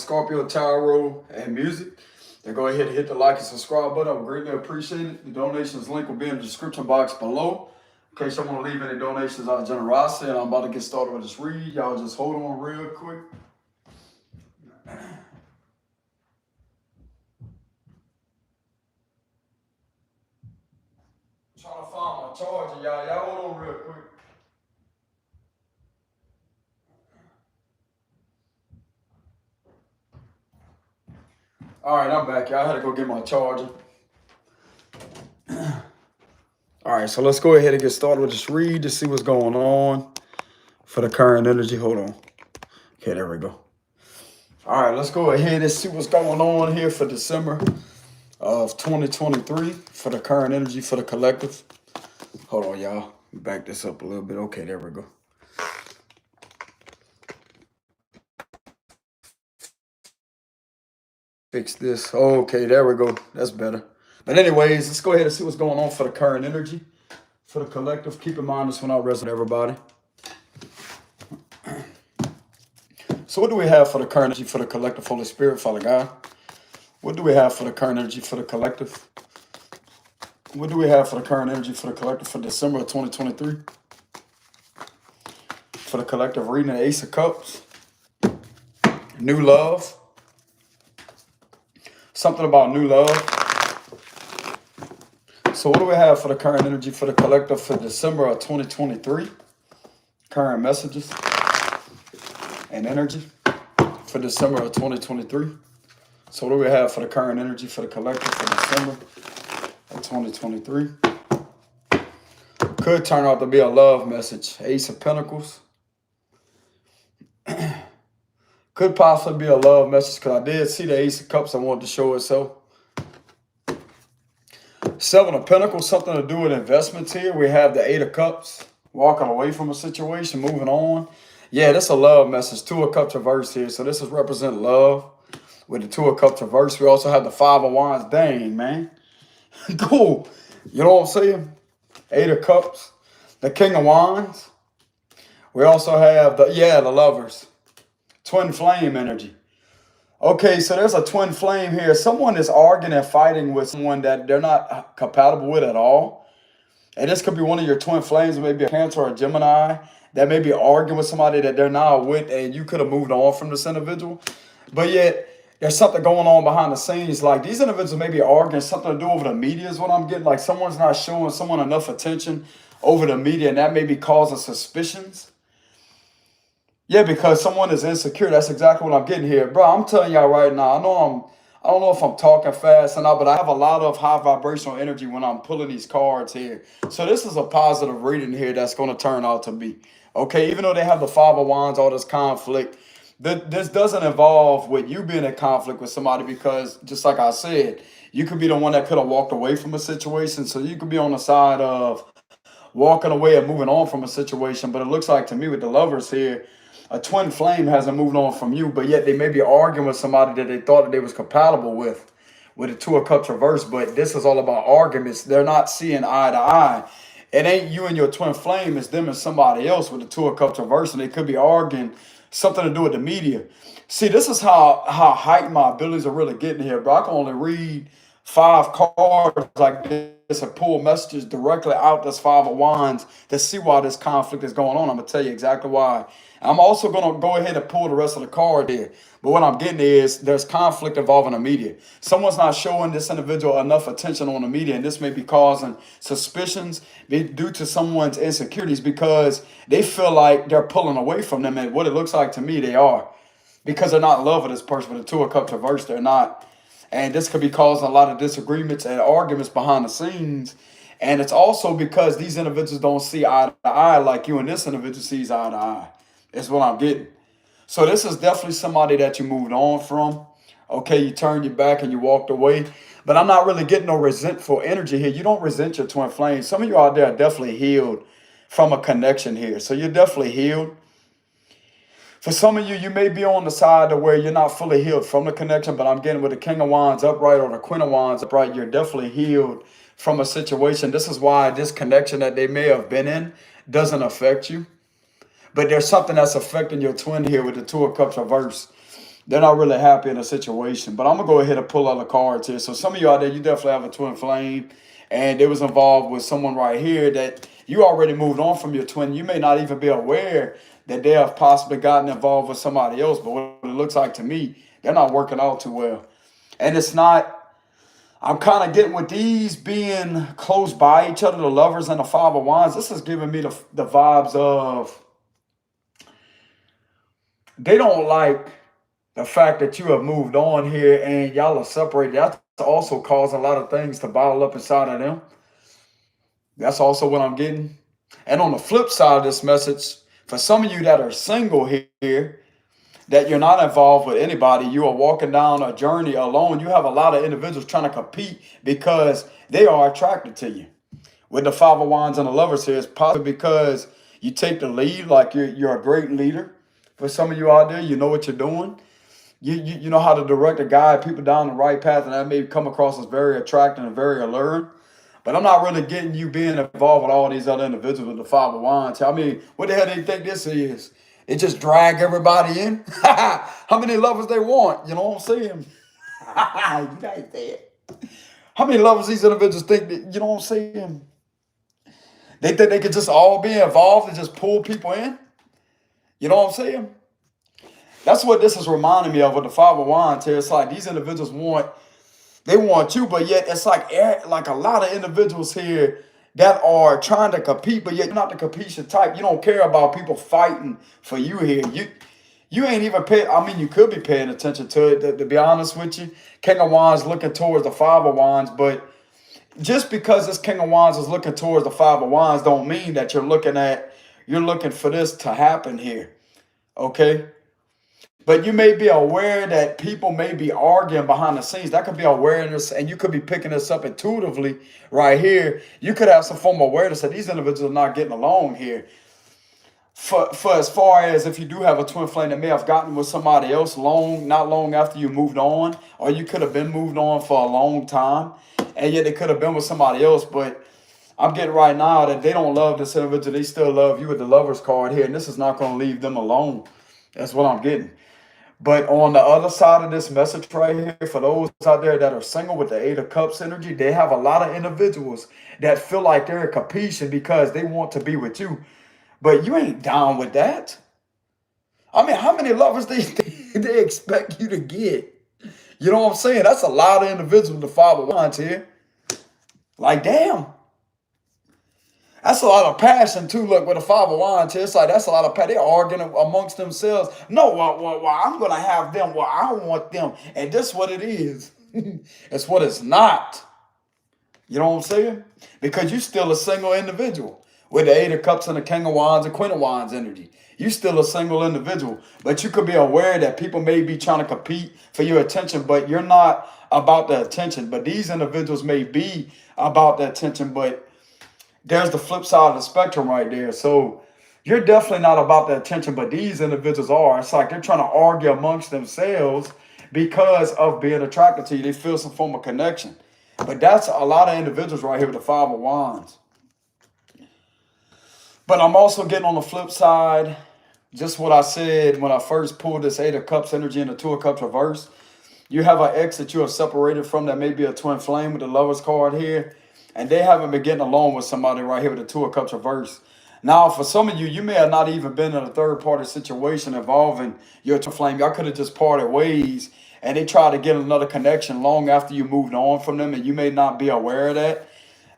Scorpio, tarot, and music, then go ahead and hit the like and subscribe button. I would greatly appreciate it. The donations link will be in the description box below in case you want to leave any donations out of generosity. And I'm about to get started with this read. Y'all just hold on real quick. I'm trying to find my charger, y'all. Y'all hold on real quick. All right, I'm back, y'all. I had to go get my charger. All right, so let's go ahead and get started with this read to see what's going on for the current energy. Hold on. Okay, there we go. All right, let's go ahead and see what's going on here for December of 2023 for the current energy for the collective. Hold on, y'all. Back this up a little bit. Okay, there we go. Fix this. Okay, there we go. That's better. But anyways, let's go ahead and see what's going on for the current energy for the collective. Keep in mind this one out resonate everybody. So what do we have for the current energy for the collective, Holy Spirit, Father God? What do we have for the current energy for the collective? What do we have for the current energy for the collective for December of 2023? For the collective reading the Ace of Cups. New love. Something about new love. So what do we have for the current energy for the collective for December of 2023? Current messages and energy for December of 2023. So what do we have for the current energy for the collective for December of 2023? Could turn out to be a love message. Ace of Pentacles. Could possibly be a love message because I did see the Ace of Cups. I wanted to show itself. Seven of Pentacles, something to do with investments here. We have the Eight of Cups, walking away from a situation, moving on. Yeah, this is a love message. Two of Cups reverse here. So this is represent love with the Two of Cups reverse. We also have the Five of Wands. Dang, man. Cool. You know what I'm saying? Eight of Cups. The King of Wands. We also have the Lovers. Twin flame energy. Okay, so there's a twin flame here. Someone is arguing and fighting with someone that they're not compatible with at all. And this could be one of your twin flames, maybe a Cancer or a Gemini, that may be arguing with somebody that they're not with, and you could have moved on from this individual. But yet, there's something going on behind the scenes. Like these individuals may be arguing something to do over the media is what I'm getting. Like someone's not showing someone enough attention over the media, and that may be causing suspicions. Yeah, because someone is insecure. That's exactly what I'm getting here. Bro, I'm telling y'all right now, I don't know if I'm talking fast or not, but I have a lot of high vibrational energy when I'm pulling these cards here. So this is a positive reading here that's going to turn out to be. Okay, even though they have the Five of Wands, all this conflict, this doesn't involve with you being in conflict with somebody because, just like I said, you could be the one that could have walked away from a situation. So you could be on the side of walking away and moving on from a situation. But it looks like to me with the Lovers here, a twin flame hasn't moved on from you, but yet they may be arguing with somebody that they thought that they was compatible with the Two of Cups reverse. But this is all about arguments. They're not seeing eye to eye. It ain't you and your twin flame. It's them and somebody else with the Two of Cups reverse, and they could be arguing something to do with the media. See, this is how heightened my abilities are really getting here, bro. I can only read 5 cards like this and pull messages directly out this Five of Wands to see why this conflict is going on. I'm going to tell you exactly why. I'm also going to go ahead and pull the rest of the card here. But what I'm getting is there's conflict involving the media. Someone's not showing this individual enough attention on the media, and this may be causing suspicions due to someone's insecurities because they feel like they're pulling away from them. And what it looks like to me, they are. Because they're not in love with this person with the Two of Cups reverse. They're not. And this could be causing a lot of disagreements and arguments behind the scenes. And it's also because these individuals don't see eye to eye like you and this individual sees eye to eye. Is what I'm getting. So this is definitely somebody that you moved on from. Okay, you turned your back and you walked away. But I'm not really getting no resentful energy here. You don't resent your twin flame. Some of you out there are definitely healed from a connection here. So you're definitely healed. For some of you, you may be on the side of where you're not fully healed from the connection, but I'm getting with the King of Wands upright or the Queen of Wands upright, you're definitely healed from a situation. This is why this connection that they may have been in doesn't affect you. But there's something that's affecting your twin here with the Two of Cups reverse. They're not really happy in a situation. But I'm going to go ahead and pull out the cards here. So some of you out there, you definitely have a twin flame. And it was involved with someone right here that you already moved on from your twin. You may not even be aware that they have possibly gotten involved with somebody else. But what it looks like to me, they're not working out too well. And it's not, I'm kind of getting with these being close by each other, the lovers and the Five of Wands. This is giving me the vibes of they don't like the fact that you have moved on here and y'all are separated. That's also caused a lot of things to bottle up inside of them. That's also what I'm getting. And on the flip side of this message, for some of you that are single here, that you're not involved with anybody, you are walking down a journey alone. You have a lot of individuals trying to compete because they are attracted to you. With the Five of Wands and the Lovers here, it's possibly because you take the lead, like you're a great leader. For some of you out there, you know what you're doing. You know how to direct and guide people down the right path, and that may come across as very attractive and very alluring. But I'm not really getting you being involved with all these other individuals with the Five of Wands. I mean, what the hell do you think this is? It just drag everybody in? How many lovers they want? You know what I'm saying? You guys say it. How many lovers these individuals think that, you know what I'm saying? They think they could just all be involved and just pull people in? You know what I'm saying? That's what this is reminding me of with the Five of Wands here. It's like these individuals they want you, but yet it's like a lot of individuals here that are trying to compete, but yet you're not the competition type. You don't care about people fighting for you here. You ain't even paying. I mean, you could be paying attention to it, to be honest with you. King of Wands looking towards the Five of Wands, but just because this King of Wands is looking towards the Five of Wands don't mean that you're looking for this to happen here. Okay? But you may be aware that people may be arguing behind the scenes. That could be awareness, and you could be picking this up intuitively right here. You could have some form of awareness that these individuals are not getting along here. For as far as if you do have a twin flame that may have gotten with somebody else not long after you moved on, or you could have been moved on for a long time, and yet they could have been with somebody else. But I'm getting right now that they don't love this individual. They still love you with the Lovers card here, and this is not going to leave them alone. That's what I'm getting. But on the other side of this message right here, for those out there that are single with the Eight of Cups energy, they have a lot of individuals that feel like they're in competition because they want to be with you. But you ain't down with that. I mean, how many lovers they expect you to get? You know what I'm saying? That's a lot of individuals with the Five of Wands here. Like, damn. That's a lot of passion too. Look, with a Five of Wands here, it's like that's a lot of passion. They're arguing amongst themselves. No, well, I'm gonna have them. Well, I want them, and this is what it is. It's what it's not. You know what I'm saying? Because you still a single individual with the Eight of Cups and the King of Wands and Queen of Wands energy. You still a single individual, but you could be aware that people may be trying to compete for your attention, but you're not about the attention. But these individuals may be about the attention, but there's the flip side of the spectrum right there. So you're definitely not about the attention, but these individuals are. It's like they're trying to argue amongst themselves because of being attracted to you. They feel some form of connection. But that's a lot of individuals right here with the Five of Wands. But I'm also getting on the flip side, just what I said when I first pulled this Eight of Cups energy and the Two of Cups reverse. You have an ex that you have separated from that may be a twin flame with the Lovers card here. And they haven't been getting along with somebody right here with the Two of Cups reverse. Now, for some of you, you may have not even been in a third-party situation involving your twin flame. Y'all could have just parted ways, and they tried to get another connection long after you moved on from them, and you may not be aware of that.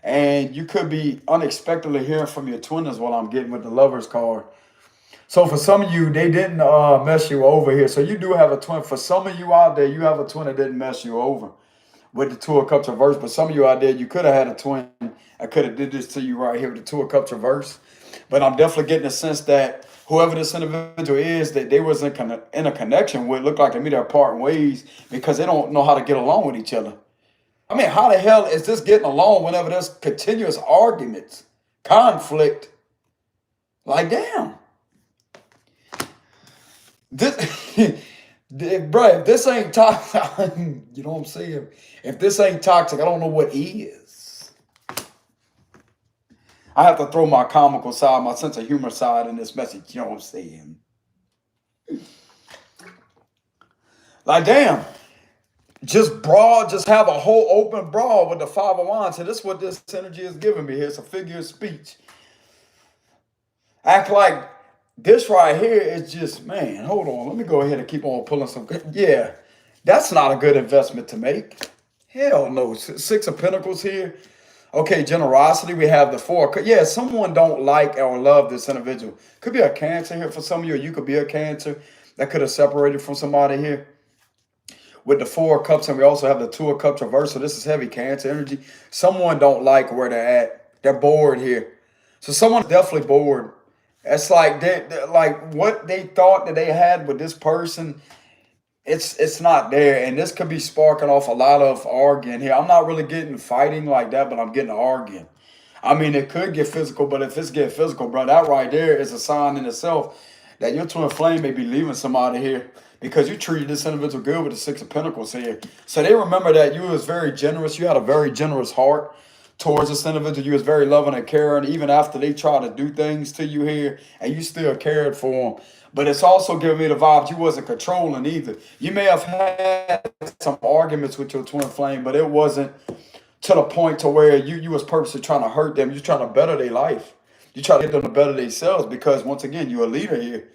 And you could be unexpectedly hearing from your twin is what I'm getting with the Lovers card. So for some of you, they didn't mess you over here. So you do have a twin. For some of you out there, you have a twin that didn't mess you over with the Two of Cups reverse. But some of you out there, you could have had a twin. I could have did this to you right here with the Two of Cups reverse. But I'm definitely getting a sense that whoever this individual is that they was in a connection with, look like to me they're parting ways because they don't know how to get along with each other. I mean, how the hell is this getting along whenever there's continuous arguments, conflict? Like, damn. This, bro, if this ain't toxic, you know what I'm saying? If this ain't toxic, I don't know what is. I have to throw my comical side, my sense of humor side in this message, you know what I'm saying? Like, damn, just brawl, just have a whole open brawl with the Five of Wands. And this is what this energy is giving me here. It's a figure of speech. Act like this right here is just, man, hold on. Let me go ahead and keep on pulling some. Yeah, that's not a good investment to make. Hell no. Six of Pentacles here. Okay, generosity. We have the Four. Yeah, someone don't like or love this individual. Could be a Cancer here for some of you. Or you could be a Cancer that could have separated from somebody here. With the Four of Cups, and we also have the Two of Cups reversed. So this is heavy Cancer energy. Someone don't like where they're at. They're bored here. So someone's definitely bored. It's like they like what they thought that they had with this person. It's not there, and this could be sparking off a lot of arguing here. I'm not really getting fighting like that, but I'm getting arguing. I mean, it could get physical, but if it's getting physical, bro, that right there is a sign in itself that your twin flame may be leaving somebody here because you treated this individual good with the Six of Pentacles here. So they remember that you was very generous. You had a very generous heart towards this individual. You was very loving and caring, even after they tried to do things to you here, and you still cared for them. But it's also giving me the vibes you wasn't controlling either. You may have had some arguments with your twin flame, but it wasn't to the point to where you was purposely trying to hurt them. You trying to better their life. You try to get them to better themselves because, once again, you're a leader here.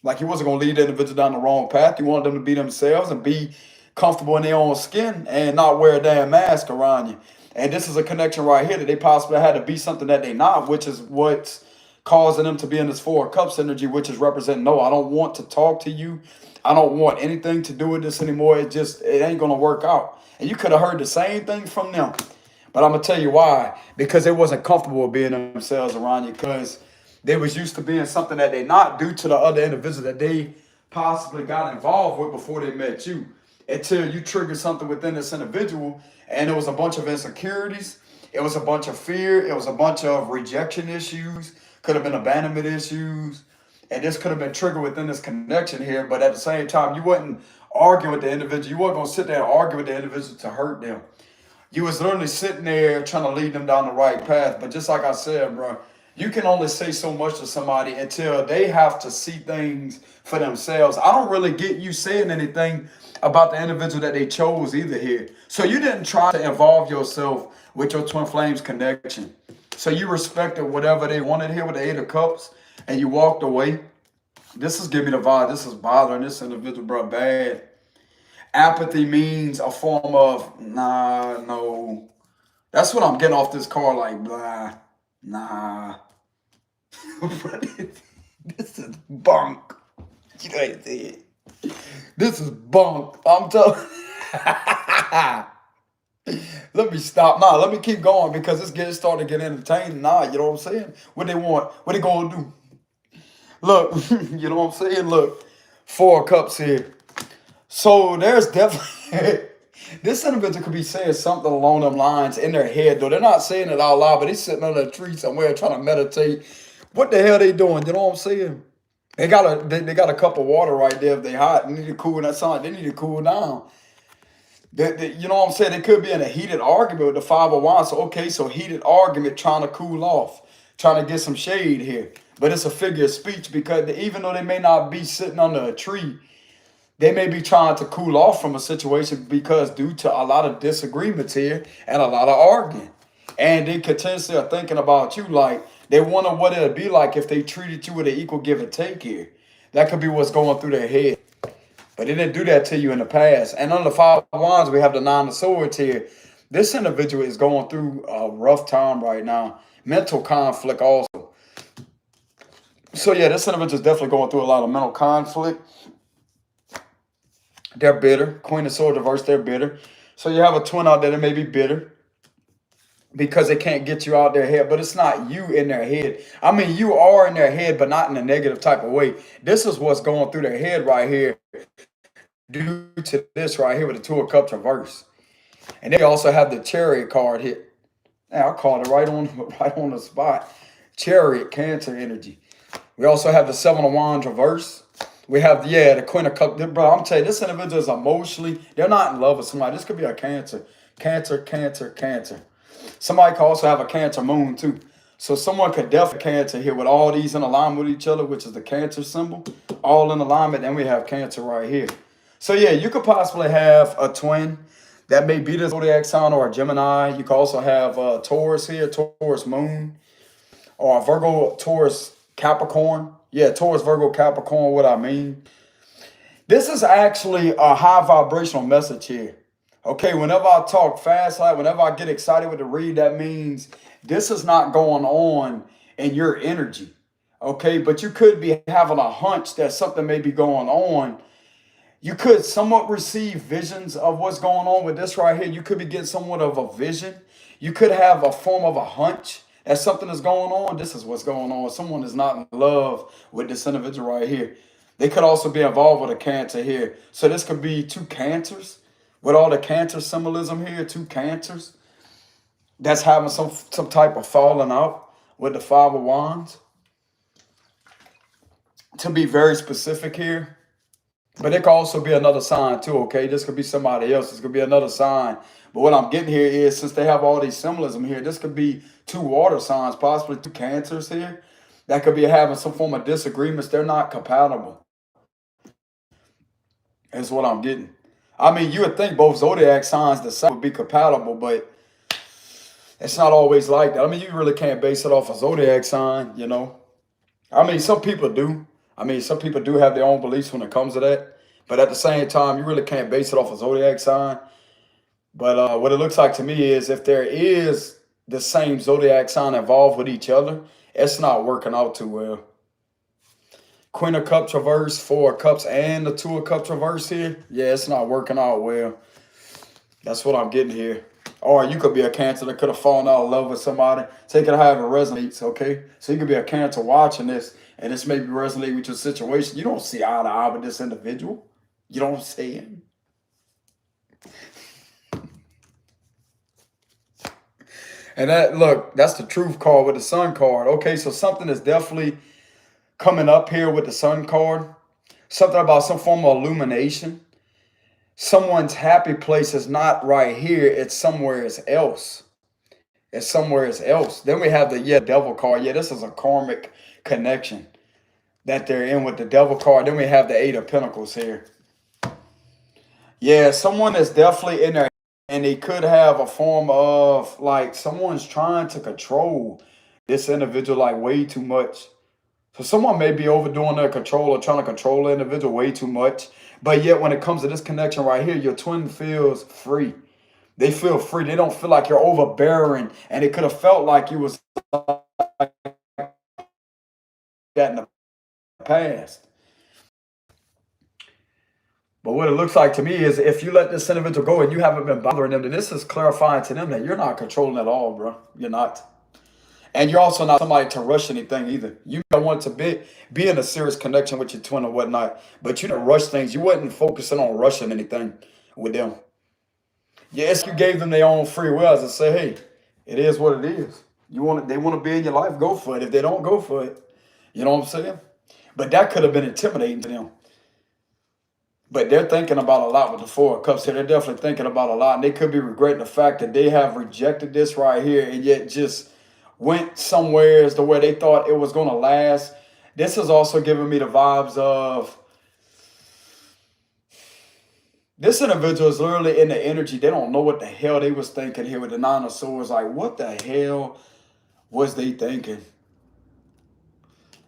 Like, you wasn't going to lead the individual down the wrong path. You wanted them to be themselves and be comfortable in their own skin and not wear a damn mask around you. And this is a connection right here that they possibly had to be something that they not, which is what's causing them to be in this Four of Cups energy, which is representing, no, I don't want to talk to you. I don't want anything to do with this anymore. It ain't going to work out. And you could have heard the same thing from them. But I'm going to tell you why. Because they wasn't comfortable being themselves around you, because they was used to being something that they not, due to the other individuals that they possibly got involved with before they met you. Until you triggered something within this individual, and it was a bunch of insecurities, it was a bunch of fear, it was a bunch of rejection issues, could have been abandonment issues, and this could have been triggered within this connection here. But at the same time, you wasn't arguing with the individual. You weren't going to sit there and argue with the individual to hurt them. You was literally sitting there trying to lead them down the right path. But just like I said, bro, you can only say so much to somebody until they have to see things for themselves. I don't really get you saying anything about the individual that they chose either here. So you didn't try to involve yourself with your twin flames connection. So you respected whatever they wanted here with the Eight of Cups, and you walked away. This is giving me the vibe. This is bothering this individual, bro, bad. Apathy means a form of, nah, no. That's what I'm getting off this card, like, blah, nah. This is bunk. You know what I said? This is bunk. I'm telling Let me stop. Nah, let me keep going because it's getting starting to get entertaining. Nah, you know what I'm saying? What they want? What they gonna do? Look, you know what I'm saying? Look, Four of Cups here. So there's definitely this individual could be saying something along them lines in their head, though they're not saying it out loud, but he's sitting under a tree somewhere trying to meditate. What the hell they doing? You know what I'm saying? They got a cup of water right there if they hot. They need to cool that sun. They need to cool down. You know what I'm saying? They could be in a heated argument with the Five of Wands. So, okay, so heated argument, trying to cool off, trying to get some shade here. But it's a figure of speech because even though they may not be sitting under a tree, they may be trying to cool off from a situation because due to a lot of disagreements here and a lot of arguing. And they continuously are thinking about you like they wonder what it would be like if they treated you with an equal give and take here. That could be what's going through their head. But they didn't do that to you in the past. And on the Five of Wands, we have the Nine of Swords here. This individual is going through a rough time right now. Mental conflict also. So yeah, this individual is definitely going through a lot of mental conflict. They're bitter. Queen of Swords reversed, they're bitter. So you have a twin out there that may be bitter because they can't get you out their head, but it's not you in their head. I mean, you are in their head, but not in a negative type of way. This is what's going through their head right here due to this right here with the Two of Cups reverse. And they also have the Chariot card here. Now, I called it right on the spot. Chariot, Cancer energy. We also have the Seven of Wands reverse. We have, the Queen of Cups. Bro, I'm telling you, this individual is emotionally, they're not in love with somebody. This could be a Cancer. Cancer, Cancer, Cancer. Somebody could also have a Cancer moon too. So someone could definitely Cancer here with all these in alignment with each other, which is the Cancer symbol. All in alignment. Then we have Cancer right here. So yeah, you could possibly have a twin that may be the zodiac sign or a Gemini. You could also have Taurus here, Taurus moon, or Virgo, Taurus, Capricorn. Yeah, Taurus, Virgo, Capricorn, what I mean. This is actually a high vibrational message here. Okay, whenever I talk fast, like whenever I get excited with the read, that means this is not going on in your energy. Okay, but you could be having a hunch that something may be going on. You could somewhat receive visions of what's going on with this right here. You could be getting somewhat of a vision. You could have a form of a hunch that something is going on. This is what's going on. Someone is not in love with this individual right here. They could also be involved with a Cancer here. So this could be two Cancers with all the Cancer symbolism here, two Cancers that's having some type of falling out with the Five of Wands. To be very specific here, but it could also be another sign too, okay? This could be somebody else. This could be another sign. But what I'm getting here is, since they have all these symbolism here, this could be two water signs, possibly two Cancers here, that could be having some form of disagreements. They're not compatible, is what I'm getting. I mean, you would think both zodiac signs the same would be compatible, but it's not always like that. I mean, you really can't base it off a zodiac sign, you know? I mean, some people do. I mean, some people do have their own beliefs when it comes to that. But at the same time, you really can't base it off a zodiac sign. But what it looks like to me is if there is the same zodiac sign involved with each other, it's not working out too well. Queen of Cups reverse, Four of Cups, and the Two of Cups reverse here. Yeah, it's not working out well. That's what I'm getting here. Or you could be a Cancer that could have fallen out of love with somebody. Take it however it resonates, okay? So you could be a Cancer watching this, and this maybe resonate with your situation. You don't see eye to eye with this individual. You don't see him. And that, look, that's the truth card with the Sun card. Okay, so something is definitely coming up here with the Sun card. Something about some form of illumination. Someone's happy place is not right here. It's somewhere else. It's somewhere else. Then we have the Devil card. Yeah, this is a karmic connection that they're in with the Devil card. Then we have the Eight of Pentacles here. Yeah, someone is definitely in there, and they could have a form of like someone's trying to control this individual like way too much. So someone may be overdoing their control or trying to control the individual way too much. But yet when it comes to this connection right here, your twin feels free. They feel free. They don't feel like you're overbearing. And it could have felt like you was like that in the past. But what it looks like to me is if you let this individual go and you haven't been bothering them, then this is clarifying to them that you're not controlling at all, bro. You're not. And you're also not somebody to rush anything either. You don't want to be in a serious connection with your twin or whatnot, but you don't rush things. You wasn't focusing on rushing anything with them. Yes, you gave them their own free will to say, hey, it is what it is. They want to be in your life, go for it. If they don't, go for it. You know what I'm saying? But that could have been intimidating to them. But they're thinking about a lot with the Four of Cups here. They're definitely thinking about a lot. And they could be regretting the fact that they have rejected this right here and yet just went somewhere as to where they thought it was going to last. This is also giving me the vibes of this individual is literally in the energy. They don't know what the hell they was thinking here with the Nine of Swords. Like, what the hell was they thinking?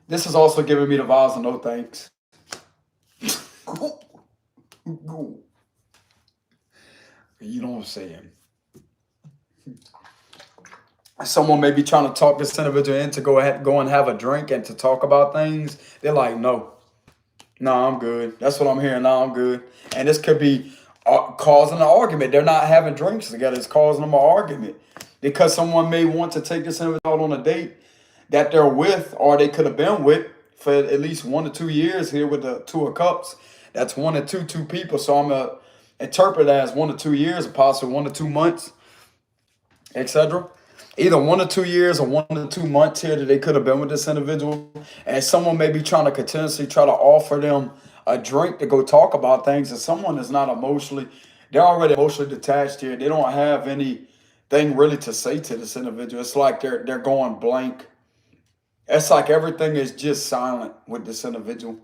This is also giving me the vibes of no thanks. You know what I'm saying? Someone may be trying to talk this individual in to go and have a drink and to talk about things. They're like, no, I'm good. That's what I'm hearing. No, I'm good. And this could be causing an argument. They're not having drinks together. It's causing them an argument because someone may want to take this individual out on a date that they're with, or they could have been with for at least 1 to 2 years here with the Two of Cups. That's 1 to 2 people. So I'm going to interpret that as 1 to 2 years, possibly 1 to 2 months, etc. Either 1 to 2 years or 1 to 2 months here that they could have been with this individual. And someone may be trying to continuously try to offer them a drink to go talk about things. And someone is not they're already emotionally detached here. They don't have anything really to say to this individual. It's like they're going blank. It's like everything is just silent with this individual.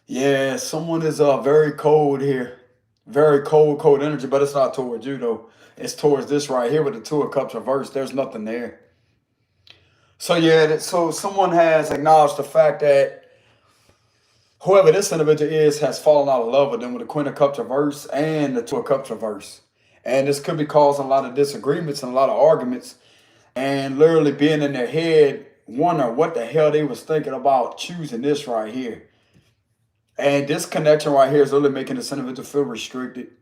Yeah, someone is very cold here. Very cold, cold energy, but it's not towards you though. It's towards this right here with the Two of Cups reversed. There's nothing there. So yeah, so someone has acknowledged the fact that whoever this individual is has fallen out of love with them with the Queen of Cups reverse and the Two of Cups reverse. And this could be causing a lot of disagreements and a lot of arguments and literally being in their head wondering what the hell they was thinking about choosing this right here. And this connection right here is really making this individual feel restricted.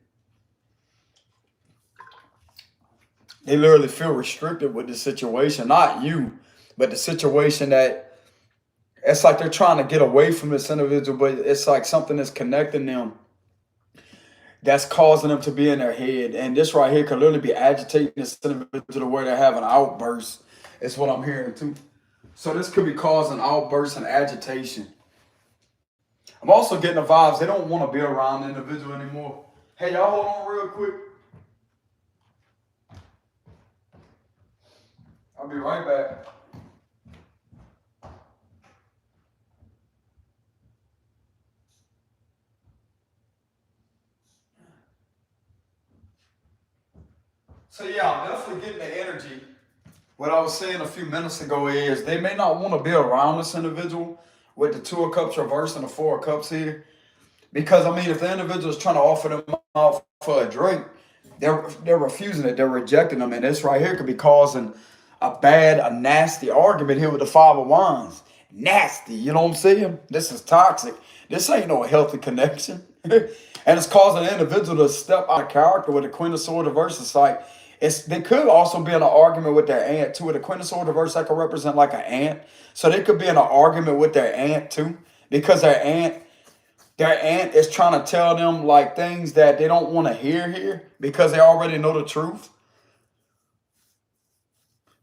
They literally feel restricted with the situation, not you, but the situation that it's like they're trying to get away from this individual, but it's like something that's connecting them that's causing them to be in their head. And this right here could literally be agitating this individual to where they're having outbursts, is what I'm hearing too. So this could be causing outbursts and agitation. I'm also getting the vibes they don't want to be around the individual anymore. Hey, y'all hold on real quick. I'll be right back. So yeah, I'm definitely getting the energy. What I was saying a few minutes ago is they may not want to be around this individual with the Two of Cups reversed and the Four of Cups here. Because I mean, if the individual is trying to offer them out for a drink, they're refusing it, they're rejecting them, and this right here could be causing a nasty argument here with the Five of Wands. Nasty, you know what I'm saying? This is toxic. This ain't no healthy connection. And it's causing an individual to step out of character with the Queen of Swords reverse. It's like they could also be in an argument with their aunt too. With the Queen of Swords reverse, that could represent like an aunt. So they could be in an argument with their aunt too, because their aunt is trying to tell them like things that they don't want to hear here because they already know the truth.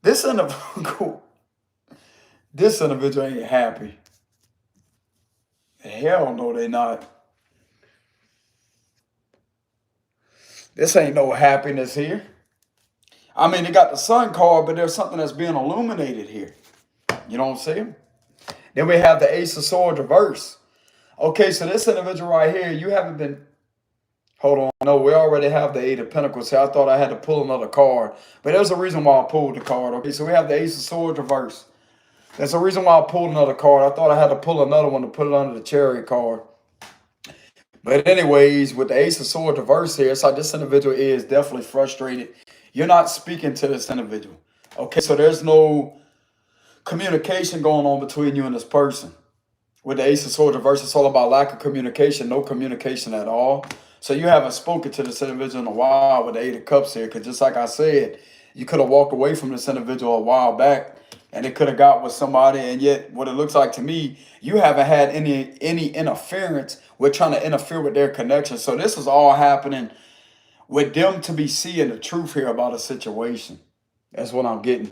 This individual, this individual ain't happy. Hell no, they not. This ain't no happiness here. I mean, they got the Sun card, but there's something that's being illuminated here. You know what I'm saying? Then we have the Ace of Swords reverse. Okay, so this individual right here, you haven't been. Hold on. No, we already have the Eight of Pentacles here. I thought I had to pull another card. But there's a reason why I pulled the card. Okay, so we have the Ace of Swords reverse. There's a reason why I pulled another card. I thought I had to pull another one to put it under the Chariot card. But anyways, with the Ace of Swords reverse here, it's like this individual is definitely frustrated. You're not speaking to this individual. Okay, so there's no communication going on between you and this person. With the Ace of Swords reverse, it's all about lack of communication, no communication at all. So you haven't spoken to this individual in a while with the Eight of Cups here, because just like I said, you could have walked away from this individual a while back, and it could have got with somebody, and yet what it looks like to me, you haven't had any interference with trying to interfere with their connection. So this is all happening with them to be seeing the truth here about a situation. That's what I'm getting.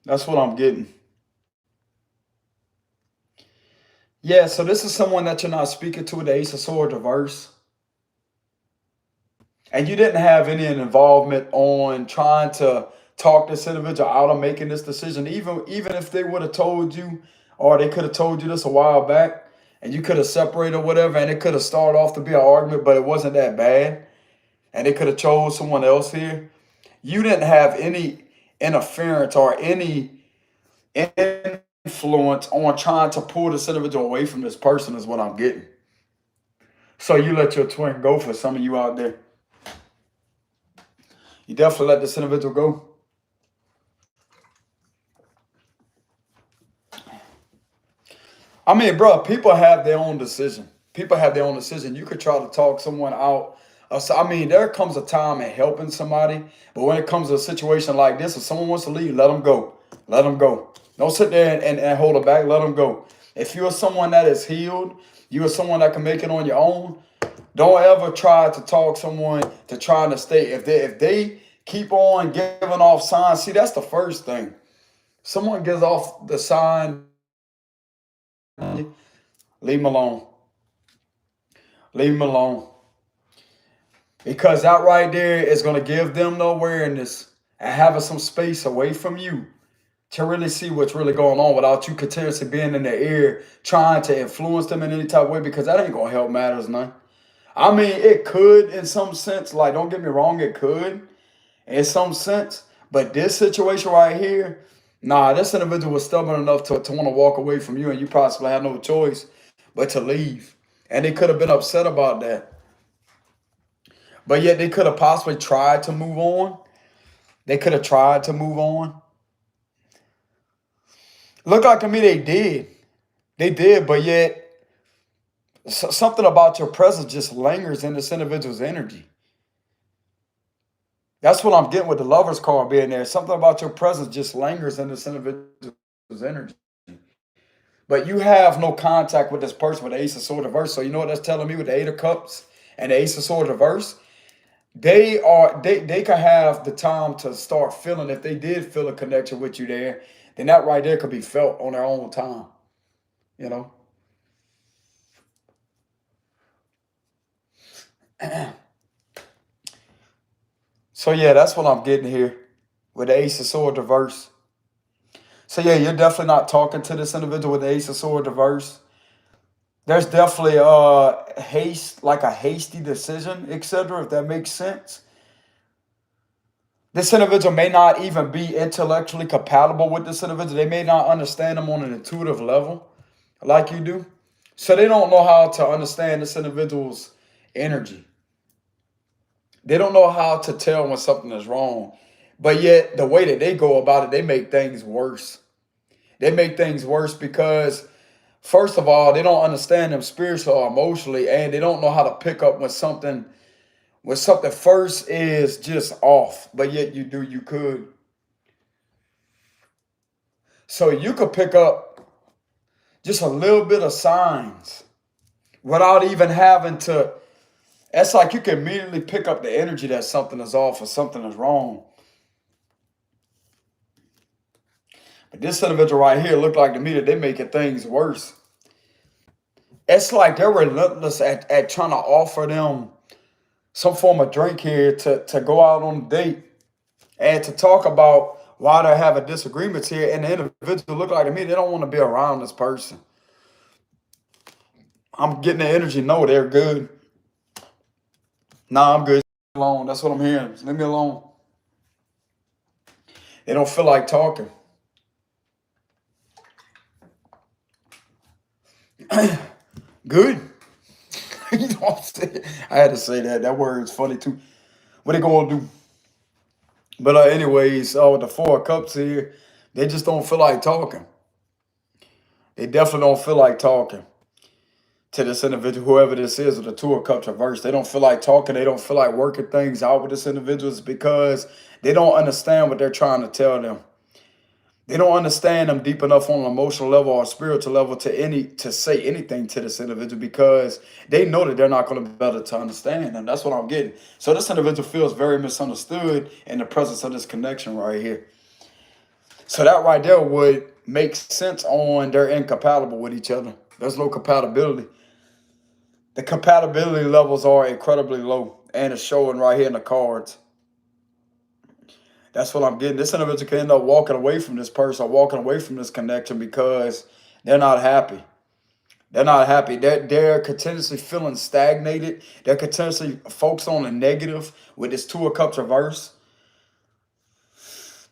That's what I'm getting. Yeah, so this is someone that you're not speaking to with the Ace of Swords reverse. And you didn't have any involvement on trying to talk this individual out of making this decision. Even if they would have told you, or they could have told you this a while back, and you could have separated or whatever, and it could have started off to be an argument, but it wasn't that bad, and they could have chose someone else here. You didn't have any interference or any influence on trying to pull this individual away from this person is what I'm getting. So you let your twin go for some of you out there. You definitely let this individual go. I mean, bro, people have their own decision. People have their own decision. You could try to talk someone out. I mean, there comes a time in helping somebody, but when it comes to a situation like this, if someone wants to leave, let them go. Let them go. Don't sit there and hold it back. Let them go. If you're someone that is healed, you are someone that can make it on your own. Don't ever try to talk someone to trying to stay. If they keep on giving off signs, see, that's the first thing. Someone gives off the sign, leave them alone. Leave them alone. Because that right there is going to give them the awareness and having some space away from you. to really see what's really going on without you continuously being in their ear, trying to influence them in any type of way, because that ain't gonna help matters none. I mean, it could in some sense, like don't get me wrong, it could in some sense. But this situation right here, nah, this individual was stubborn enough to want to walk away from you, and you possibly had no choice but to leave. And they could have been upset about that. But yet they could have possibly tried to move on. They could have tried to move on. Look like to me they did. They did, but yet something about your presence just lingers in this individual's energy. That's what I'm getting with the Lover's card being there. Something about your presence just lingers in this individual's energy. But you have no contact with this person with the Ace of Swords reverse. So you know what that's telling me with the Eight of Cups and the Ace of Swords reverse? They can have the time to start feeling, if they did feel a connection with you there, then that right there could be felt on their own time, you know? So yeah, that's what I'm getting here with the Ace of Swords reverse. So yeah, you're definitely not talking to this individual with the Ace of Swords reverse. There's definitely haste, like a hasty decision, etc., if that makes sense. This individual may not even be intellectually compatible with this individual. They may not understand them on an intuitive level like you do. So they don't know how to understand this individual's energy. They don't know how to tell when something is wrong. But yet, the way that they go about it, they make things worse. They make things worse because, first of all, they don't understand them spiritually or emotionally, and they don't know how to pick up when something first is just off, but yet you could. So you could pick up just a little bit of signs without even having to. It's like you can immediately pick up the energy that something is off or something is wrong. But this individual right here looked like to me that they're making things worse. It's like they're relentless at trying to offer them some form of drink here to go out on a date and to talk about why they're having disagreements here. And the individual look like to me, they don't want to be around this person. I'm getting the energy. No, they're good. Nah, I'm good. Alone. That's what I'm hearing. Just leave me alone. They don't feel like talking. Good. You know what I'm saying? I had to say that. That word is funny too. What they gonna do? But anyways, with the Four of Cups here, they just don't feel like talking. They definitely don't feel like talking to this individual, whoever this is, with the Two of Cups reversed. They don't feel like talking. They don't feel like working things out with this individual. It's because they don't understand what they're trying to tell them. They don't understand them deep enough on an emotional level or a spiritual level to say anything to this individual, because they know that they're not going to be able to understand them. That's what I'm getting. So this individual feels very misunderstood in the presence of this connection right here. So that right there would make sense on they're incompatible with each other. There's no compatibility. The compatibility levels are incredibly low, and it's showing right here in the cards. That's what I'm getting. This individual can end up walking away from this person or walking away from this connection because they're not happy. They're not happy. They're continuously feeling stagnated. They're continuously focused on the negative with this Two of Cups reverse.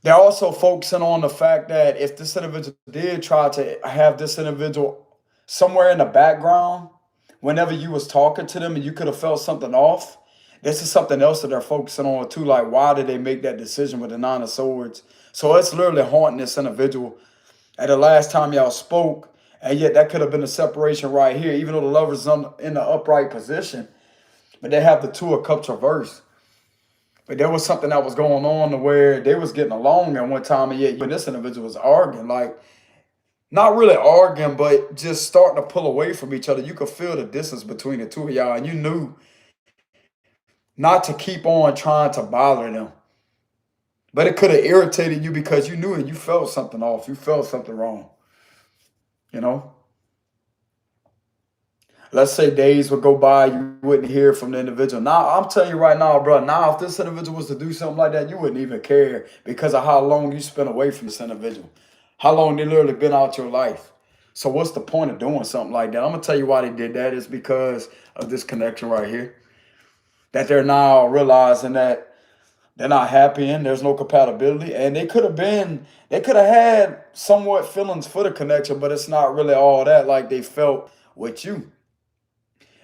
They're also focusing on the fact that if this individual did try to have this individual somewhere in the background, whenever you was talking to them and you could have felt something off, this is something else that they're focusing on too. Like, why did they make that decision with the Nine of Swords? So it's literally haunting this individual. At the last time y'all spoke, and yet that could have been a separation right here, even though the Lover's in the upright position. But they have the Two of Cups reversed. But there was something that was going on where they was getting along at one time, and yet when this individual was arguing, like, not really arguing, but just starting to pull away from each other. You could feel the distance between the two of y'all, and you knew not to keep on trying to bother them. But it could have irritated you because you knew and you felt something off. You felt something wrong. You know? Let's say days would go by, you wouldn't hear from the individual. Now, I'm telling you right now, bro, now if this individual was to do something like that, you wouldn't even care because of how long you spent away from this individual. How long they literally been out your life? So what's the point of doing something like that? I'm gonna tell you why they did that. It's because of this connection right here. That they're now realizing that they're not happy and there's no compatibility. And they could have had somewhat feelings for the connection, but it's not really all that like they felt with you.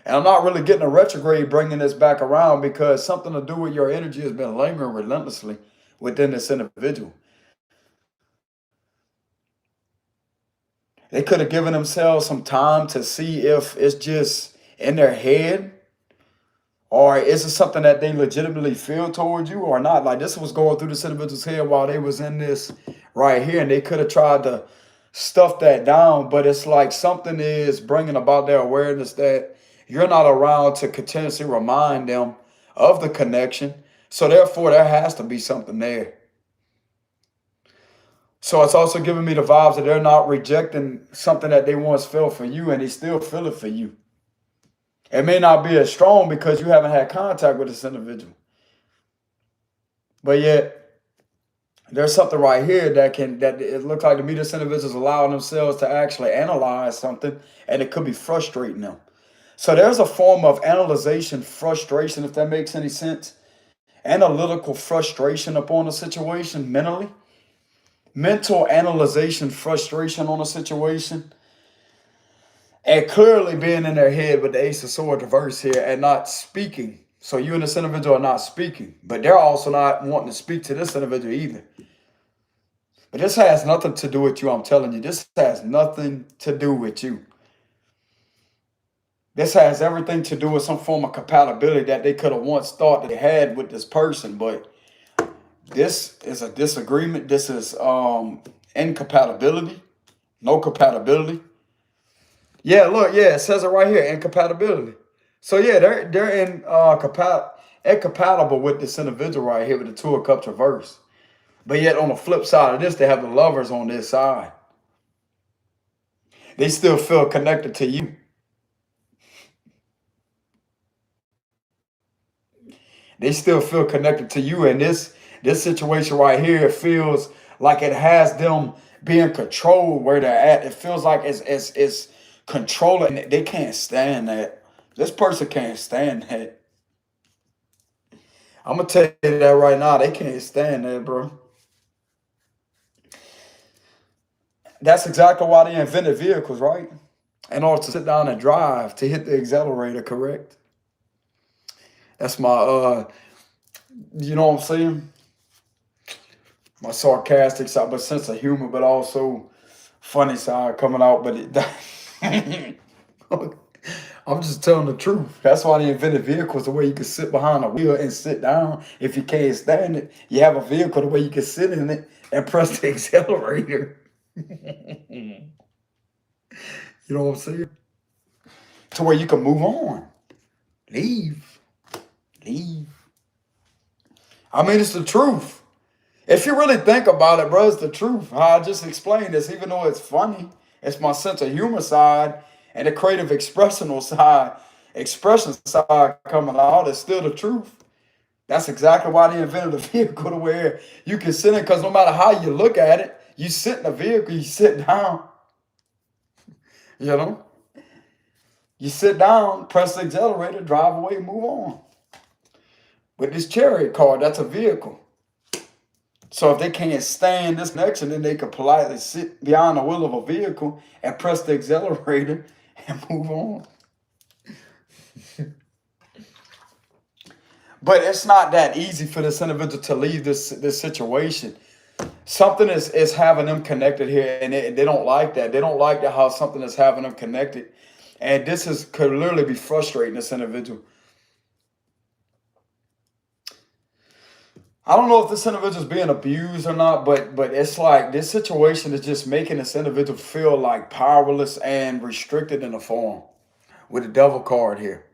And I'm not really getting a retrograde bringing this back around because something to do with your energy has been lingering relentlessly within this individual. They could have given themselves some time to see if it's just in their head or is it something that they legitimately feel towards you or not. Like this was going through this individual's head while they was in this right here, and they could have tried to stuff that down, but it's like something is bringing about their awareness that you're not around to continuously remind them of the connection. So therefore, there has to be something there. So it's also giving me the vibes that they're not rejecting something that they once felt for you and they still feel it for you. It may not be as strong because you haven't had contact with this individual. But yet, there's something right here that it looks like to me this individual is allowing themselves to actually analyze something and it could be frustrating them. So there's a form of analyzation, frustration, if that makes any sense. Analytical frustration upon a situation mentally. Mental analyzation, frustration on a situation. And clearly being in their head with the Ace of Swords reverse here and not speaking. So you and this individual are not speaking. But they're also not wanting to speak to this individual either. But this has nothing to do with you, I'm telling you. This has nothing to do with you. This has everything to do with some form of compatibility that they could have once thought that they had with this person. But this is a disagreement. This is incompatibility. No compatibility. Yeah, look, yeah, it says it right here, incompatibility. So yeah, they're incompatible with this individual right here with the Two of Cups reverse. But yet on the flip side of this, they have the Lovers on this side. They still feel connected to you. They still feel connected to you. And this situation right here, it feels like it has them being controlled where they're at. It feels like it's controlling. They can't stand that. This person can't stand that. I'm gonna tell you that right now. They can't stand that, bro. That's exactly why they invented vehicles, right? In order to sit down and drive, to hit the accelerator, correct? That's my you know what I'm saying? My sarcastic side, but sense of humor, but also funny side coming out. But I'm just telling the truth. That's why they invented vehicles the way you can sit behind a wheel and sit down. If you can't stand it, you have a vehicle the way you can sit in it and press the accelerator. You know what I'm saying? To where you can move on. Leave. Leave. I mean, it's the truth. If you really think about it, bro, it's the truth. How I just explained this, even though it's funny, it's my sense of humor side and the creative expression side coming out. It's still the truth. That's exactly why they invented a vehicle to where you can sit in, because no matter how you look at it, you sit in a vehicle, you sit down. You know? You sit down, press the accelerator, drive away, move on. With this Chariot card, that's a vehicle. So if they can't stand this connection, then they could politely sit behind the wheel of a vehicle and press the accelerator and move on. But it's not that easy for this individual to leave this situation. Something is having them connected here, and they don't like that. They don't like that how something is having them connected. And could literally be frustrating this individual. I don't know if this individual is being abused or not, but it's like this situation is just making this individual feel like powerless and restricted in a form. With the Devil card here.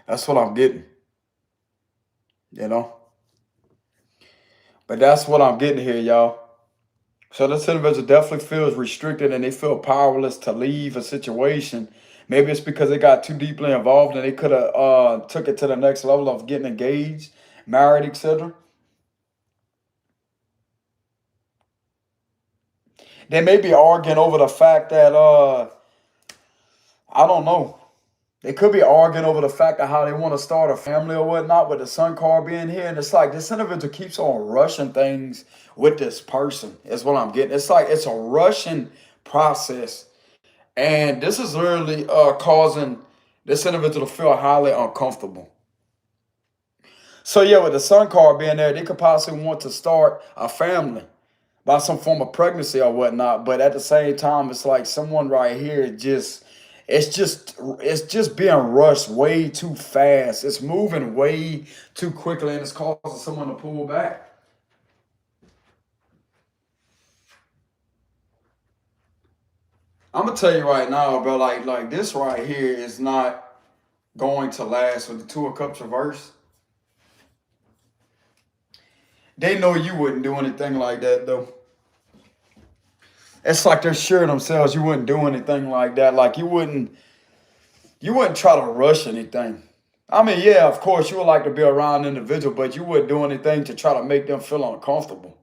That's what I'm getting. You know? But that's what I'm getting here, y'all. So this individual definitely feels restricted and they feel powerless to leave a situation. Maybe it's because they got too deeply involved and they could have took it to the next level of getting engaged, married, etc. They may be arguing over the fact that, I don't know. They could be arguing over the fact of how they want to start a family or whatnot with the sun card being here. And it's like this individual keeps on rushing things with this person, is what I'm getting. It's like it's a rushing process. And this is literally causing this individual to feel highly uncomfortable. So yeah, with the sun card being there, they could possibly want to start a family by some form of pregnancy or whatnot. But at the same time, it's like someone right here it's just being rushed way too fast. It's moving way too quickly, and it's causing someone to pull back. I'm gonna tell you right now, bro. Like this right here is not going to last with the Two of Cups reverse. They know you wouldn't do anything like that, though. It's like they're sure of themselves you wouldn't do anything like that. Like you wouldn't try to rush anything. I mean, yeah, of course you would like to be around an individual, but you wouldn't do anything to try to make them feel uncomfortable.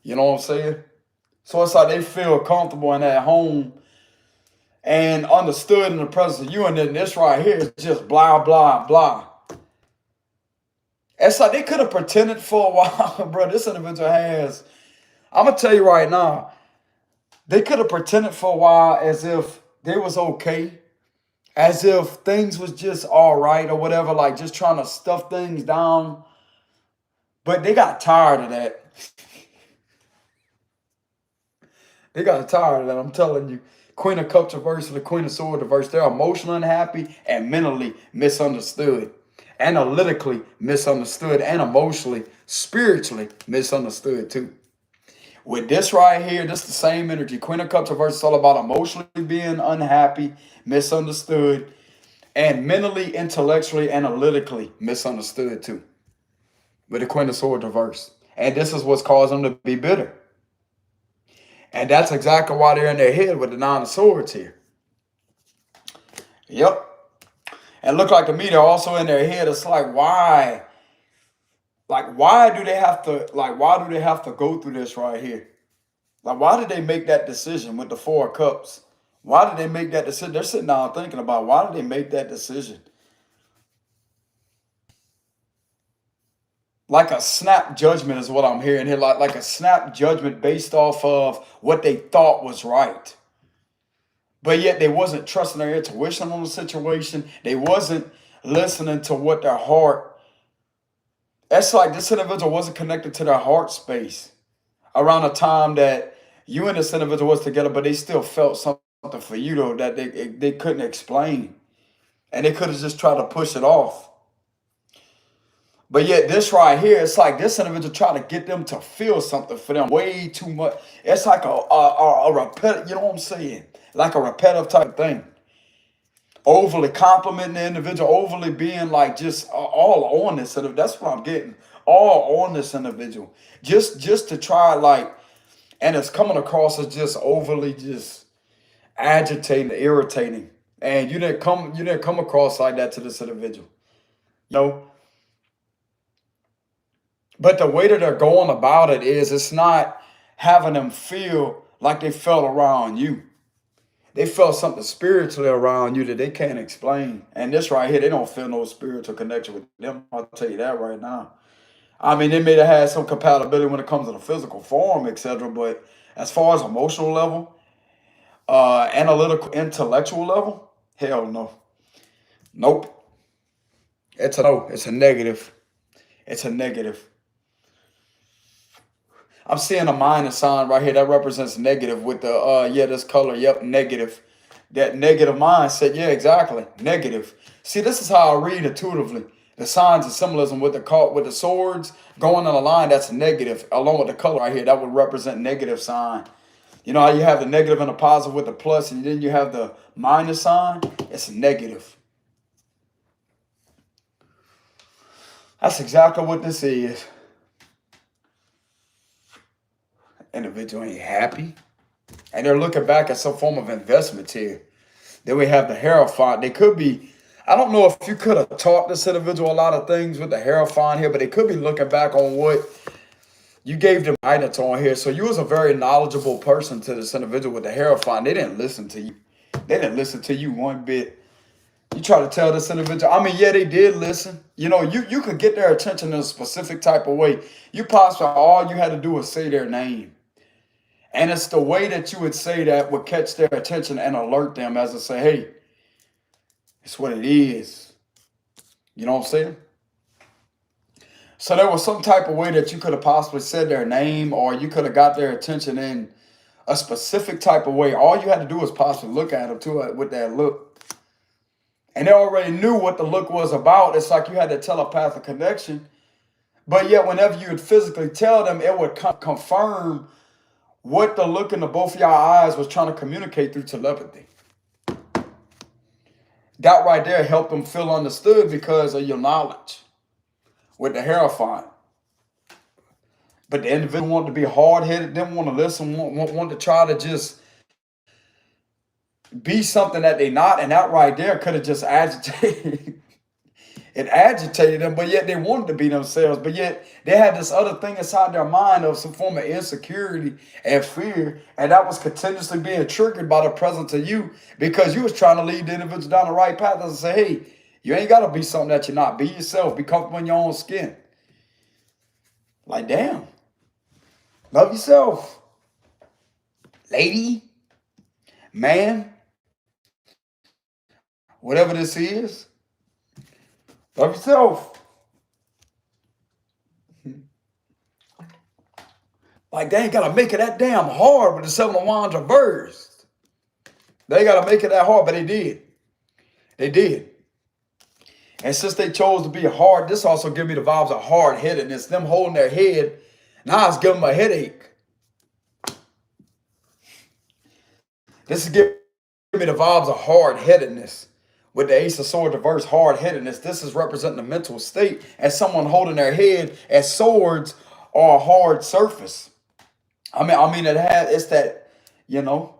You know what I'm saying? So it's like they feel comfortable and at home and understood in the presence of you, and then this right here is just blah, blah, blah. It's like they could have pretended for a while, bro. This individual has, I'm going to tell you right now, they could have pretended for a while as if they was okay, as if things was just all right or whatever, like just trying to stuff things down. But they got tired of that. They got tired of that, I'm telling you. Queen of Cups reverse and the Queen of Swords reverse. They're emotionally unhappy and mentally misunderstood. Analytically misunderstood and emotionally, spiritually misunderstood too. With this right here, this is the same energy. Queen of Cups reverse is all about emotionally being unhappy, misunderstood, and mentally, intellectually, analytically misunderstood too. With the Queen of Swords reverse. And this is what's causing them to be bitter. And that's exactly why they're in their head with the Nine of Swords here. Yep. And look like to me, they're also in their head. It's like, why? Like, why do they have to go through this right here? Like, why did they make that decision with the Four of Cups? Why did they make that decision? They're sitting down thinking about why did they make that decision? Like a snap judgment is what I'm hearing here. Like a snap judgment based off of what they thought was right. But yet they wasn't trusting their intuition on the situation. They wasn't listening to what their heart. That's like this individual wasn't connected to their heart space around the time that you and this individual was together, but they still felt something for you though that they couldn't explain. And they could have just tried to push it off. But yet this right here, it's like this individual trying to get them to feel something for them way too much. It's like a repetitive, you know what I'm saying? Like a repetitive type thing. Overly complimenting the individual, overly being like just all on this. That's what I'm getting. All on this individual. Just to try like, and it's coming across as just overly just agitating, irritating. And you didn't come across like that to this individual. You know? But the way that they're going about it is it's not having them feel like they felt around you. They felt something spiritually around you that they can't explain. And this right here, they don't feel no spiritual connection with them. I'll tell you that right now. I mean, they may have had some compatibility when it comes to the physical form, etc. But as far as emotional level, analytical, intellectual level, hell no. Nope. It's a no. It's a negative. It's a negative. I'm seeing a minus sign right here that represents negative with the this color. Yep, negative. That negative mindset. Yeah, exactly. Negative. See, this is how I read intuitively. The signs of symbolism with the swords going on a line that's negative, along with the color right here, that would represent negative sign. You know how you have the negative and the positive with the plus, and then you have the minus sign? It's negative. That's exactly what this is. Individual ain't happy. And they're looking back at some form of investment here. Then we have the Hierophant. They could be, I don't know if you could have taught this individual a lot of things with the Hierophant here, but they could be looking back on what You gave them guidance on here. So you was a very knowledgeable person to this individual with the Hierophant. They didn't listen to you. They didn't listen to you one bit. You try to tell this individual, I mean, yeah, they did listen. You know, you could get their attention in a specific type of way. You possibly, all you had to do was say their name. And it's the way that you would say that would catch their attention and alert them as to say, hey, it's what it is. You know what I'm saying? So there was some type of way that you could have possibly said their name, or you could have got their attention in a specific type of way. All you had to do was possibly look at them too with that look. And they already knew what the look was about. It's like you had that telepathic connection. But yet whenever you would physically tell them, it would confirm what the look in the both of your eyes was trying to communicate through telepathy. That right there helped them feel understood because of your knowledge with the Hierophant. But the individual wanted to be hard-headed, didn't want to listen, want to try to just be something that they not, and that right there could have just agitated. It agitated them, but yet they wanted to be themselves. But yet they had this other thing inside their mind of some form of insecurity and fear, and that was continuously being triggered by the presence of you because you was trying to lead the individual down the right path and say, hey, you ain't got to be something that you're not. Be yourself. Be comfortable in your own skin. Like, damn. Love yourself. Lady, man, whatever this is, love yourself. Like, they ain't got to make it that damn hard with the Seven of Wands reversed. They ain't got to make it that hard, but they did. They did. And since they chose to be hard, this also gives me the vibes of hard-headedness. Them holding their head, now it's giving them a headache. This is giving me the vibes of hard-headedness. With the Ace of Swords reverse, hard-headedness, this is representing the mental state as someone holding their head, as swords are a hard surface. I mean, it's that, you know,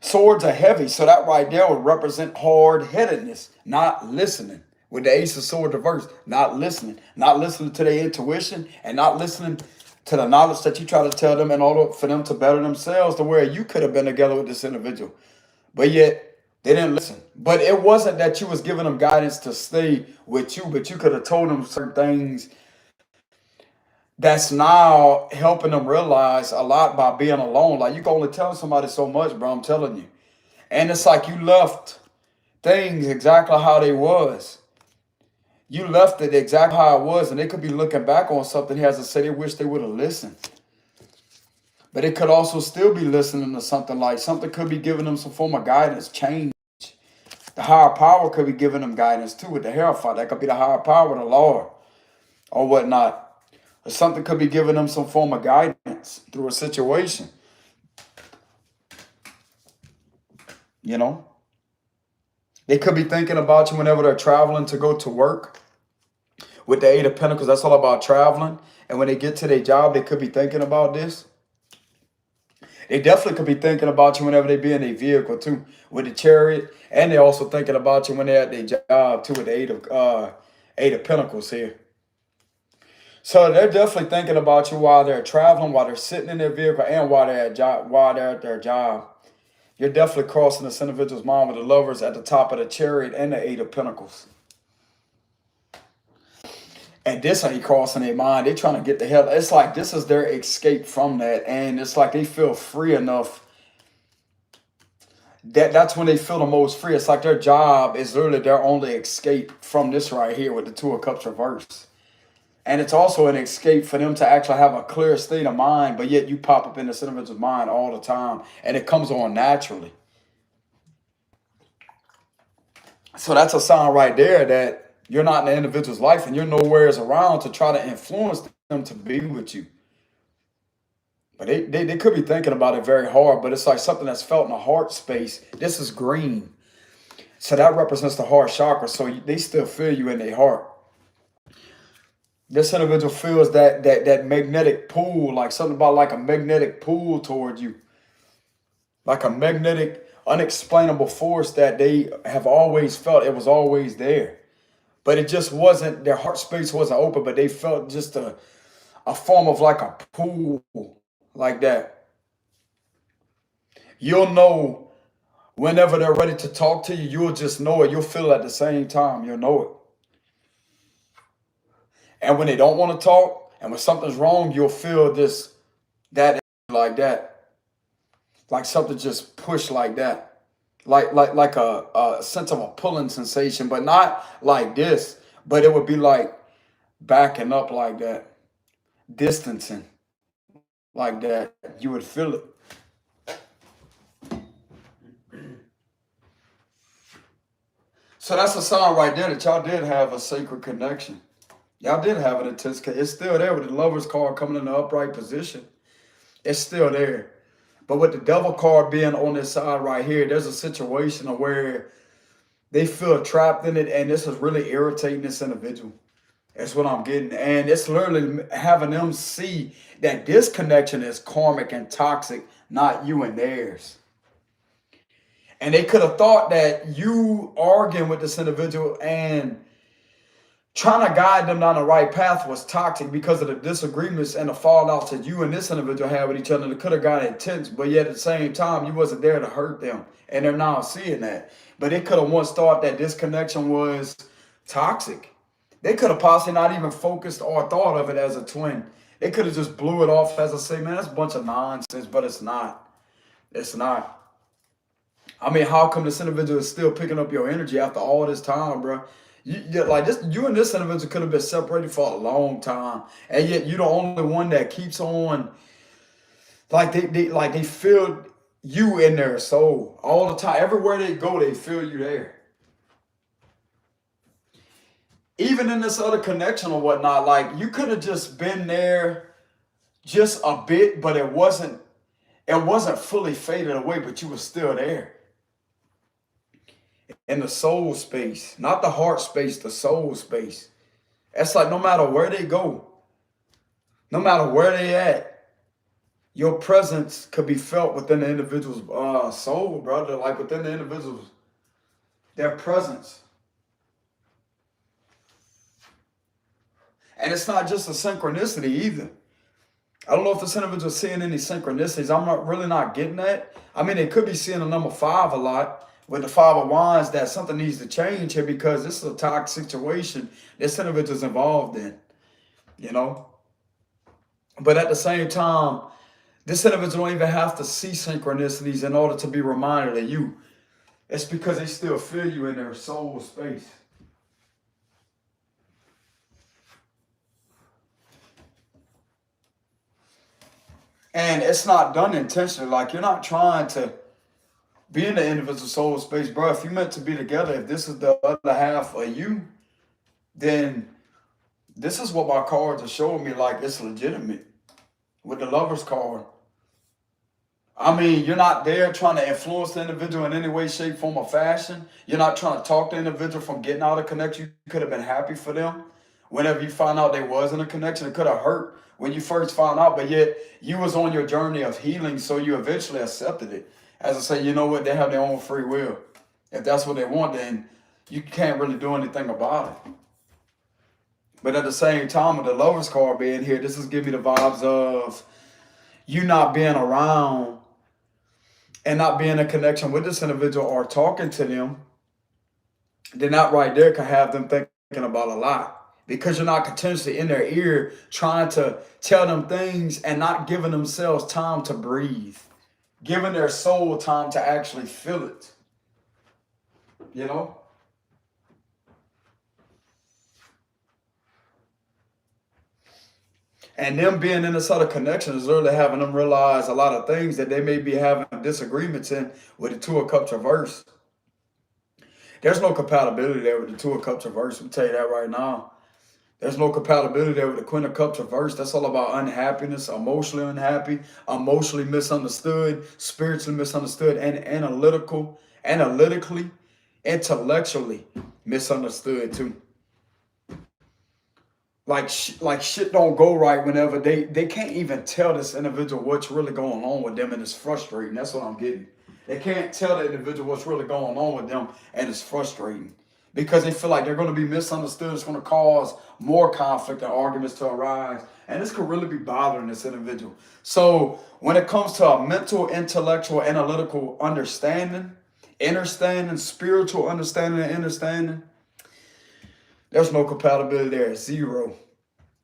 swords are heavy, so that right there would represent hard-headedness, not listening. With the Ace of Swords reverse, not listening to their intuition, and not listening to the knowledge that you try to tell them in order for them to better themselves to where you could have been together with this individual. But yet, they didn't listen. But it wasn't that you was giving them guidance to stay with you, but you could have told them certain things that's now helping them realize a lot by being alone. Like, you can only tell somebody so much, bro, I'm telling you. And it's like you left things exactly how they was. You left it exactly how it was, and they could be looking back on something he has to say they wish they would have listened. But it could also still be listening to something like something could be giving them some form of guidance, change. The higher power could be giving them guidance too with the Hierophant. That could be the higher power, the Lord, or whatnot. Or something could be giving them some form of guidance through a situation. You know? They could be thinking about you whenever they're traveling to go to work. With the Eight of Pentacles, that's all about traveling. And when they get to their job, they could be thinking about this. They definitely could be thinking about you whenever they be in a vehicle too, with the Chariot. And they're also thinking about you when they're at their job too, with the Eight of Pentacles here. So they're definitely thinking about you while they're traveling, while they're sitting in their vehicle, and while they're at their job. You're definitely crossing this individual's mind with the Lovers at the top of the Chariot and the Eight of Pentacles. And this ain't crossing their mind. They're trying to get the hell. It's like this is their escape from that. And it's like they feel free enough. That's when they feel the most free. It's like their job is literally their only escape from this right here with the Two of Cups reversed. And it's also an escape for them to actually have a clear state of mind, but yet you pop up in this individual's mind all the time. And it comes on naturally. So that's a sign right there that you're not in the individual's life and you're nowhere around to try to influence them to be with you. But they could be thinking about it very hard, but it's like something that's felt in the heart space. This is green. So that represents the heart chakra. So they still feel you in their heart. This individual feels that magnetic pull, like something about like a magnetic pull toward you. Like a magnetic, unexplainable force that they have always felt. It was always there. but it just wasn't, their heart space wasn't open, but they felt just a form of like a pool like that. You'll know whenever they're ready to talk to you, you'll just know it. You'll feel it at the same time. You'll know it. And when they don't want to talk and when something's wrong, you'll feel this, that like that. Like something just pushed like that. Like a sense of a pulling sensation, but not like this, but it would be like backing up like that, distancing like that. You would feel it. So that's a sign right there that y'all did have a sacred connection. Y'all did have an intense connection. It's still there with the Lover's card coming in the upright position. It's still there. But with the Devil card being on this side right here, there's a situation where they feel trapped in it, and this is really irritating this individual. That's what I'm getting. And it's literally having them see that this connection is karmic and toxic, not you and theirs. And they could have thought that you arguing with this individual and trying to guide them down the right path was toxic because of the disagreements and the fallouts that you and this individual had with each other. That could have got intense, but yet at the same time, you wasn't there to hurt them. And they're now seeing that. But they could have once thought that this connection was toxic. They could have possibly not even focused or thought of it as a twin. They could have just blew it off as a say, man, that's a bunch of nonsense, but it's not. It's not. I mean, how come this individual is still picking up your energy after all this time, bro? Like this, you and this individual could have been separated for a long time, and yet you're the only one that keeps on. Like they feel you in their soul all the time. Everywhere they go, they feel you there. Even in this other connection or whatnot, like you could have just been there just a bit, but it wasn't. It wasn't fully faded away, but you were still there. In the soul space, not the heart space, the soul space. It's like no matter where they go, no matter where they at, your presence could be felt within the individual's soul, brother. Like within the individual's, their presence. And it's not just a synchronicity either. I don't know if this individual is seeing any synchronicities. I'm not really not getting that. I mean, they could be seeing the number 5 a lot. With the 5 of Wands, that something needs to change here because this is a toxic situation this individual is involved in, you know? But at the same time, this individual don't even have to see synchronicities in order to be reminded of you. It's because they still feel you in their soul space. And it's not done intentionally. Like you're not trying to be in the individual soul space, bro. If you meant to be together, if this is the other half of you, then this is what my cards are showing me. Like it's legitimate with the Lover's card. I mean, you're not there trying to influence the individual in any way, shape, form, or fashion. You're not trying to talk the individual from getting out of connection. You could have been happy for them. Whenever you found out there wasn't a connection, it could have hurt when you first found out, but yet you was on your journey of healing, so you eventually accepted it. As I say, you know what? They have their own free will. If that's what they want, then you can't really do anything about it. But at the same time, with the Lover's card being here, this is giving me the vibes of you not being around and not being in connection with this individual or talking to them. Then that right there can have them thinking about a lot. Because you're not continuously in their ear trying to tell them things and not giving themselves time to breathe. Giving their soul time to actually feel it. You know? And them being in this other connection is literally having them realize a lot of things that they may be having disagreements in with the 2 of Cups reverse. There's no compatibility there with the 2 of Cups reverse. I'll tell you that right now. There's no compatibility there with the Queen of Cups reversed. That's all about unhappiness, emotionally unhappy, emotionally misunderstood, spiritually misunderstood, and analytically, intellectually misunderstood too. Like shit don't go right whenever they can't even tell this individual what's really going on with them, and it's frustrating. That's what I'm getting. They can't tell the individual what's really going on with them, and it's frustrating. because they feel like they're going to be misunderstood. It's going to cause more conflict and arguments to arise. And this could really be bothering this individual. So when it comes to a mental, intellectual, analytical understanding, spiritual understanding and understanding, there's no compatibility there. Zero.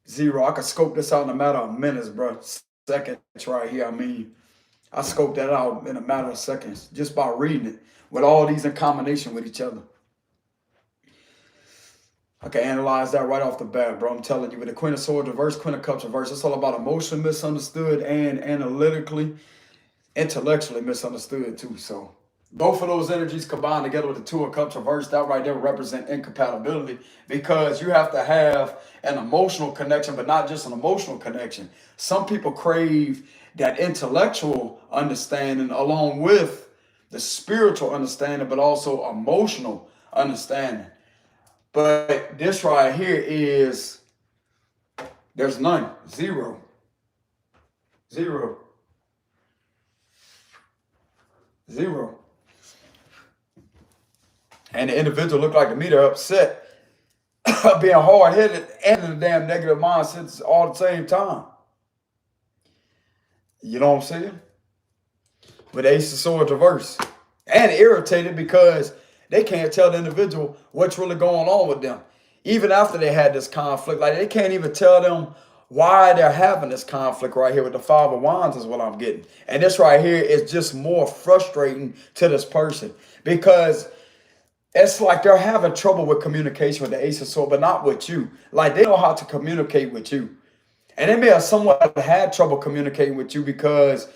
Zero. I could scope this out in a matter of minutes, bro. Seconds right here. I mean, I scoped that out in a matter of seconds just by reading it with all these in combination with each other. I can analyze that right off the bat, bro. I'm telling you, with the Queen of Swords reverse, Queen of Cups reverse, it's all about emotionally misunderstood and analytically, intellectually misunderstood too. So both of those energies combined together with the Two of Cups reverse, that right there represent incompatibility, because you have to have an emotional connection, but not just an emotional connection. Some people crave that intellectual understanding along with the spiritual understanding, but also emotional understanding. But this right here is, there's none. Zero. Zero. Zero. And the individual look like to me, they're upset, being hard-headed and in a damn negative mindset all at the same time. You know what I'm saying? With the Ace of Swords reverse. And irritated because they can't tell the individual what's really going on with them. Even after they had this conflict, like they can't even tell them why they're having this conflict right here with the Five of Wands is what I'm getting. And this right here is just more frustrating to this person, because it's like they're having trouble with communication with the Ace of Swords, but not with you. Like they know how to communicate with you. And they may have somewhat had trouble communicating with you because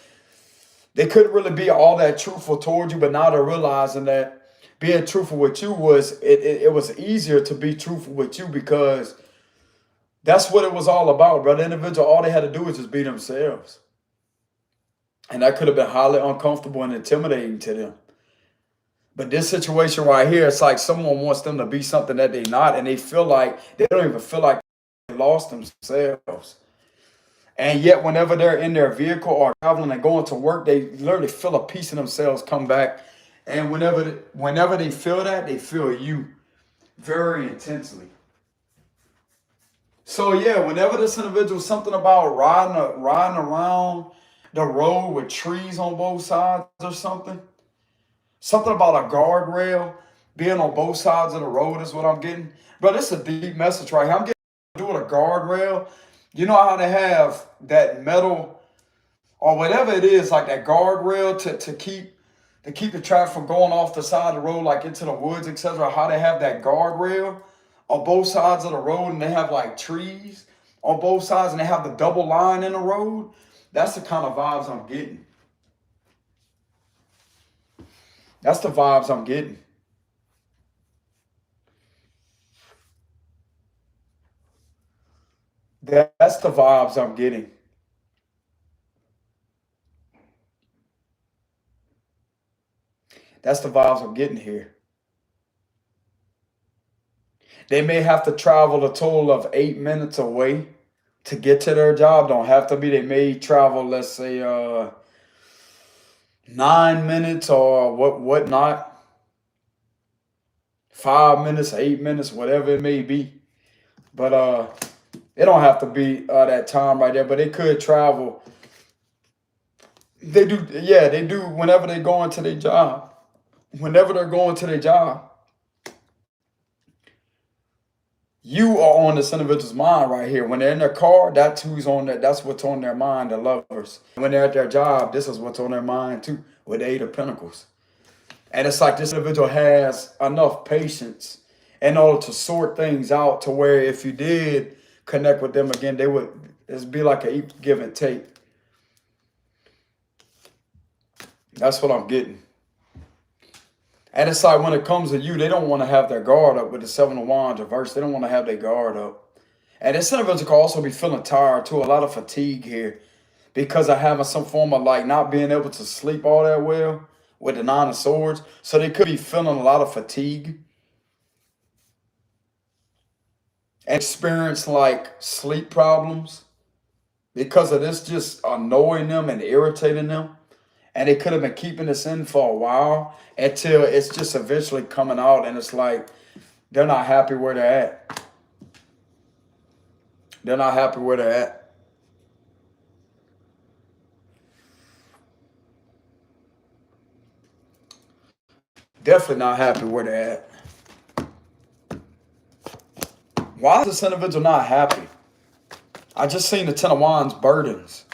they couldn't really be all that truthful towards you, but now they're realizing that being truthful with you it was easier to be truthful with you, because that's what it was all about, bro. The individual, all they had to do was just be themselves. And that could have been highly uncomfortable and intimidating to them. But this situation right here, it's like someone wants them to be something that they're not, and they feel like they don't even feel like they lost themselves. And yet, whenever they're in their vehicle or traveling and going to work, they literally feel a piece of themselves come back. And whenever they feel that, they feel you very intensely. So yeah, whenever this individual, something about riding around the road with trees on both sides or something about a guardrail being on both sides of the road is what I'm getting. Bro, this is a deep message right here. I'm getting to do with a guardrail. You know how they have that metal or whatever it is, like that guardrail to keep the traffic from going off the side of the road, like into the woods, etc. How they have that guardrail on both sides of the road, and they have like trees on both sides, and they have the double line in the road. That's the kind of vibes I'm getting. That's the vibes I'm getting. That's the vibes I'm getting. That's the vibes I'm getting here. They may have to travel a total of 8 minutes away to get to their job. Don't have to be. They may travel, let's say, 9 minutes or whatnot. 5 minutes, 8 minutes, whatever it may be. But it don't have to be that time right there. But they could travel. They do, yeah, they do whenever they're going to their job. Whenever they're going to their job, you are on this individual's mind right here. When they're in their car, that's who's on that. That's what's on their mind, the lovers. When they're at their job, this is what's on their mind too, with the Eight of Pentacles. And it's like this individual has enough patience in order to sort things out to where if you did connect with them again, it'd be like a give and take. That's what I'm getting. And it's like when it comes to you, they don't want to have their guard up with the Seven of Wands reverse. They don't want to have their guard up. And this individual can also be feeling tired too, a lot of fatigue here because of having some form of like not being able to sleep all that well with the Nine of Swords. So they could be feeling a lot of fatigue and experience like sleep problems because of this just annoying them and irritating them. And they could have been keeping this in for a while until it's just eventually coming out. And it's like, They're not happy where they're at. They're not happy where they're at. Definitely not happy where they're at. Why is this individual not happy? I just seen the Ten of Wands burdens.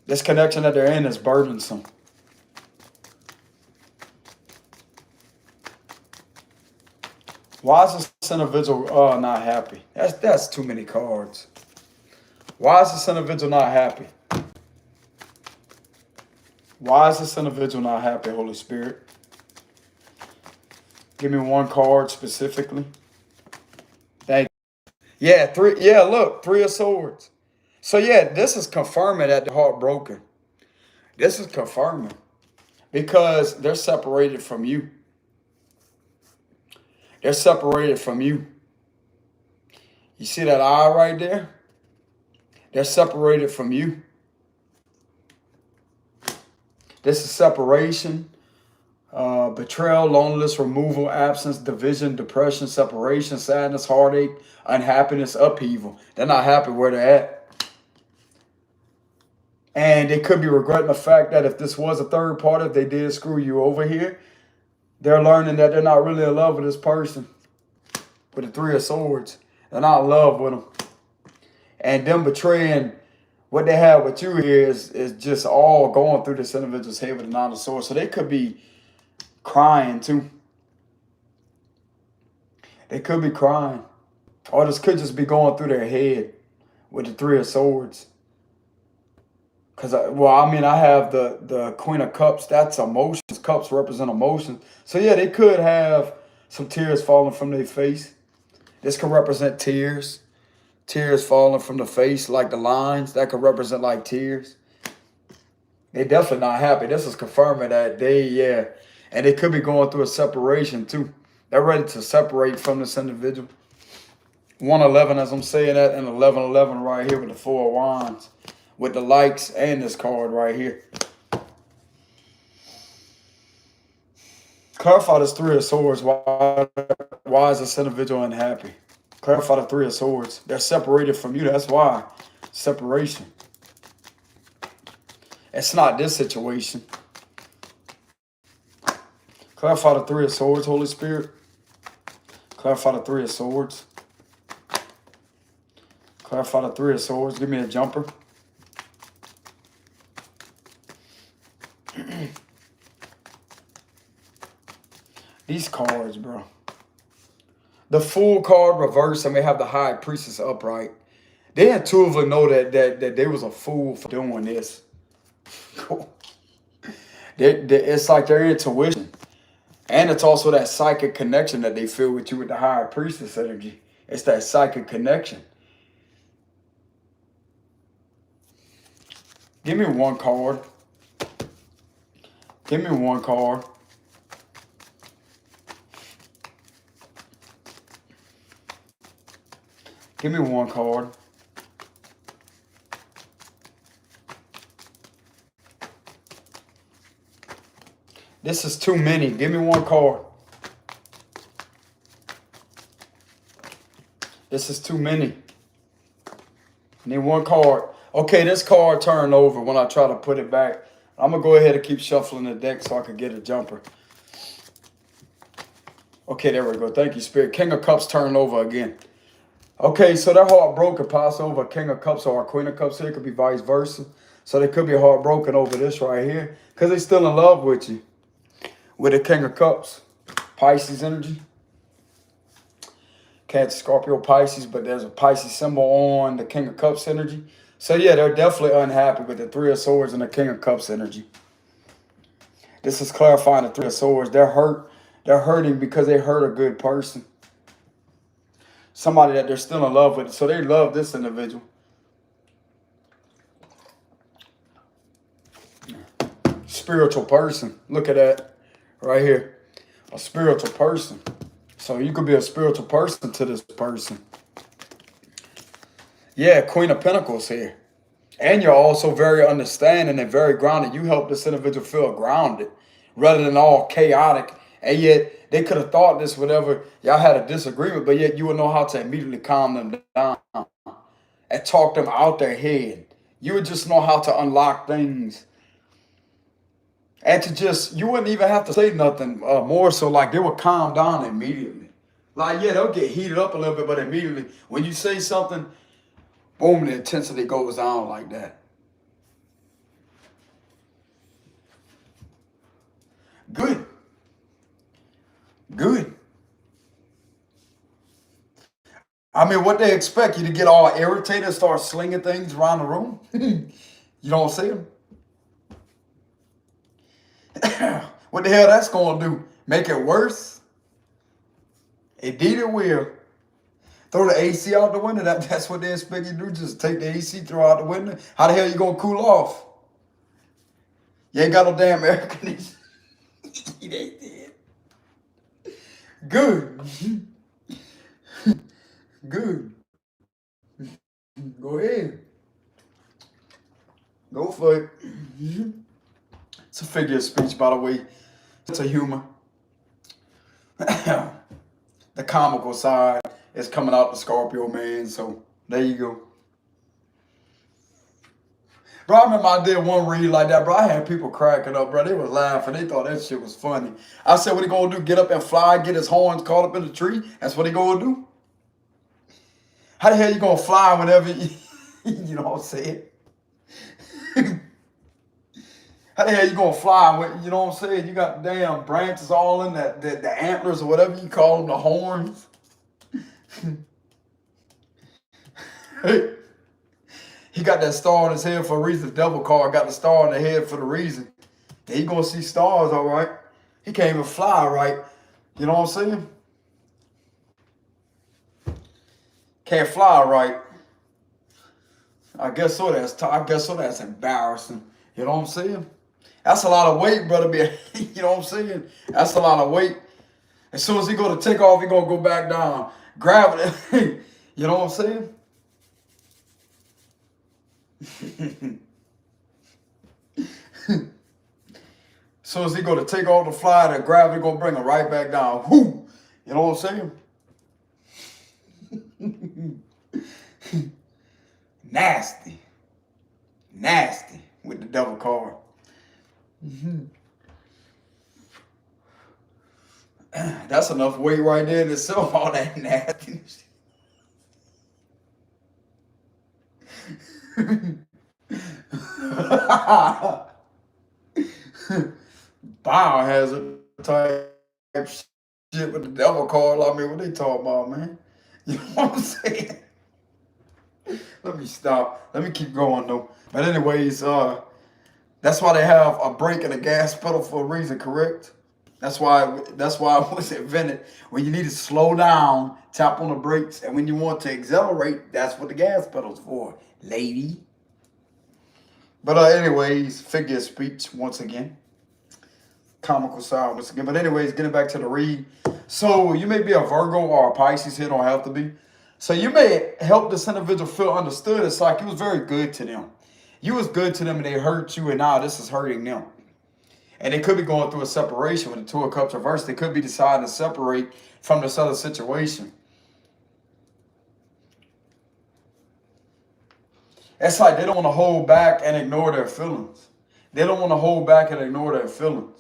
This connection that they're in is burdensome. Why is this individual not happy? That's too many cards. Why is this individual not happy? Why is this individual not happy, Holy Spirit? Give me one card specifically. Thank you. Yeah, three. Yeah, look, Three of Swords. So yeah, this is confirming that they're heartbroken. This is confirming because they're separated from you. They're separated from you. You see that eye right there? They're separated from you. This is separation, betrayal, loneliness, removal, absence, division, depression, separation, sadness, heartache, unhappiness, upheaval. They're not happy where they're at. And they could be regretting the fact that if this was a third party, if they did screw you over here, they're learning that they're not really in love with this person. With the Three of Swords. They're not in love with them. And them betraying what they have with you here is just all going through this individual's head with the Nine of Swords. So they could be crying too. They could be crying. Or this could just be going through their head with the Three of Swords. Because, I have the Queen of Cups. That's emotions. Cups represent emotions. So, yeah, they could have some tears falling from their face. This could represent tears. Tears falling from the face, like the lines. That could represent, like, tears. They're definitely not happy. This is confirming that and they could be going through a separation, too. They're ready to separate from this individual. 111, as I'm saying that, and 1111 right here with the Four of Wands. With the likes and this card right here. Clarify this Three of Swords. Why is this individual unhappy? Clarify the Three of Swords. They're separated from you. That's why. Separation. It's not this situation. Clarify the Three of Swords, Holy Spirit. Clarify the Three of Swords. Clarify the Three of Swords. Give me a jumper. These cards, bro. The Fool card reversed, and they have the High Priestess upright. They intuitively know that they was a fool for doing this. It's like their intuition. And it's also that psychic connection that they feel with you with the High Priestess energy. It's that psychic connection. Give me one card. Give me one card. Give me one card. This is too many. Give me one card. This is too many. Need one card. Okay, this card turned over when I try to put it back. I'm going to go ahead and keep shuffling the deck so I can get a jumper. Okay, there we go. Thank you, Spirit. King of Cups turned over again. Okay, so their heartbroken pass over King of Cups or a Queen of Cups here. It could be vice versa. So they could be heartbroken over this right here because they're still in love with you. With the King of Cups. Pisces energy. Cancer, Scorpio, Pisces, but there's a Pisces symbol on the King of Cups energy. So yeah, they're definitely unhappy with the Three of Swords and the King of Cups energy. This is clarifying the Three of Swords. They're hurt. They're hurting because they hurt a good person. Somebody that they're still in love with. So they love this individual. Spiritual person. Look at that right here. A spiritual person. So you could be a spiritual person to this person. Yeah, Queen of Pentacles here. And you're also very understanding and very grounded. You help this individual feel grounded rather than all chaotic And yet they could have thought this, whatever, y'all had a disagreement, but yet you would know how to immediately calm them down and talk them out their head. You would just know how to unlock things. And to just, you wouldn't even have to say nothing more so like they would calm down immediately. Like, yeah, they'll get heated up a little bit, but immediately when you say something, boom, the intensity goes down like that. Good. Good. I mean, what they expect you to get all irritated and start slinging things around the room? You don't see them. What the hell that's going to do? Make it worse? Indeed it will. Throw the AC out the window. That's what they expect you to do. Just take the AC, throw out the window. How the hell you going to cool off? You ain't got no damn air conditioning. It ain't dead. Good. Good. Go ahead. Go for it. It's a figure of speech, by the way. It's a humor. The comical side is coming out the Scorpio man, so there you go. Bro, I remember I did one read like that, bro. I had people cracking up, bro. They was laughing. They thought that shit was funny. I said, what he gonna do? Get up and fly, get his horns caught up in the tree? That's what he gonna do? How the hell you gonna fly whenever you know what I'm saying? How the hell you gonna fly when, you know what I'm saying? You got the damn branches all in the antlers or whatever you call them, the horns. He got that star on his head for a reason. The devil card got the star on the head for the reason. He gonna see stars, all right. He can't even fly right. You know what I'm saying? Can't fly right. I guess so. That's embarrassing. You know what I'm saying? That's a lot of weight, brother. You know what I'm saying? That's a lot of weight. As soon as he go to take off, he gonna go back down. Gravity. You know what I'm saying? As soon as he go to take off the fly, the gravity gonna bring him right back down. Whoo! You know what I'm saying? Nasty. Nasty with the devil card. That's enough weight right there in itself, all that nastiness. Biohazard type shit with the devil card. I mean, what they talking about, man? You know what I'm saying? Let me stop. Let me keep going though. But anyways, that's why they have a brake and a gas pedal for a reason, correct? That's why it was invented. When you need to slow down, tap on the brakes, and when you want to accelerate, that's what the gas pedal's for, lady. But anyways, figure of speech once again. Comical side once again. But anyways, getting back to the read. So you may be a Virgo or a Pisces here, don't have to be. So you may help this individual feel understood. It's like you was very good to them. You was good to them and they hurt you, and now this is hurting them. And they could be going through a separation with the Two of Cups reversed. They could be deciding to separate from this other situation. It's like they don't want to hold back and ignore their feelings. They don't want to hold back and ignore their feelings.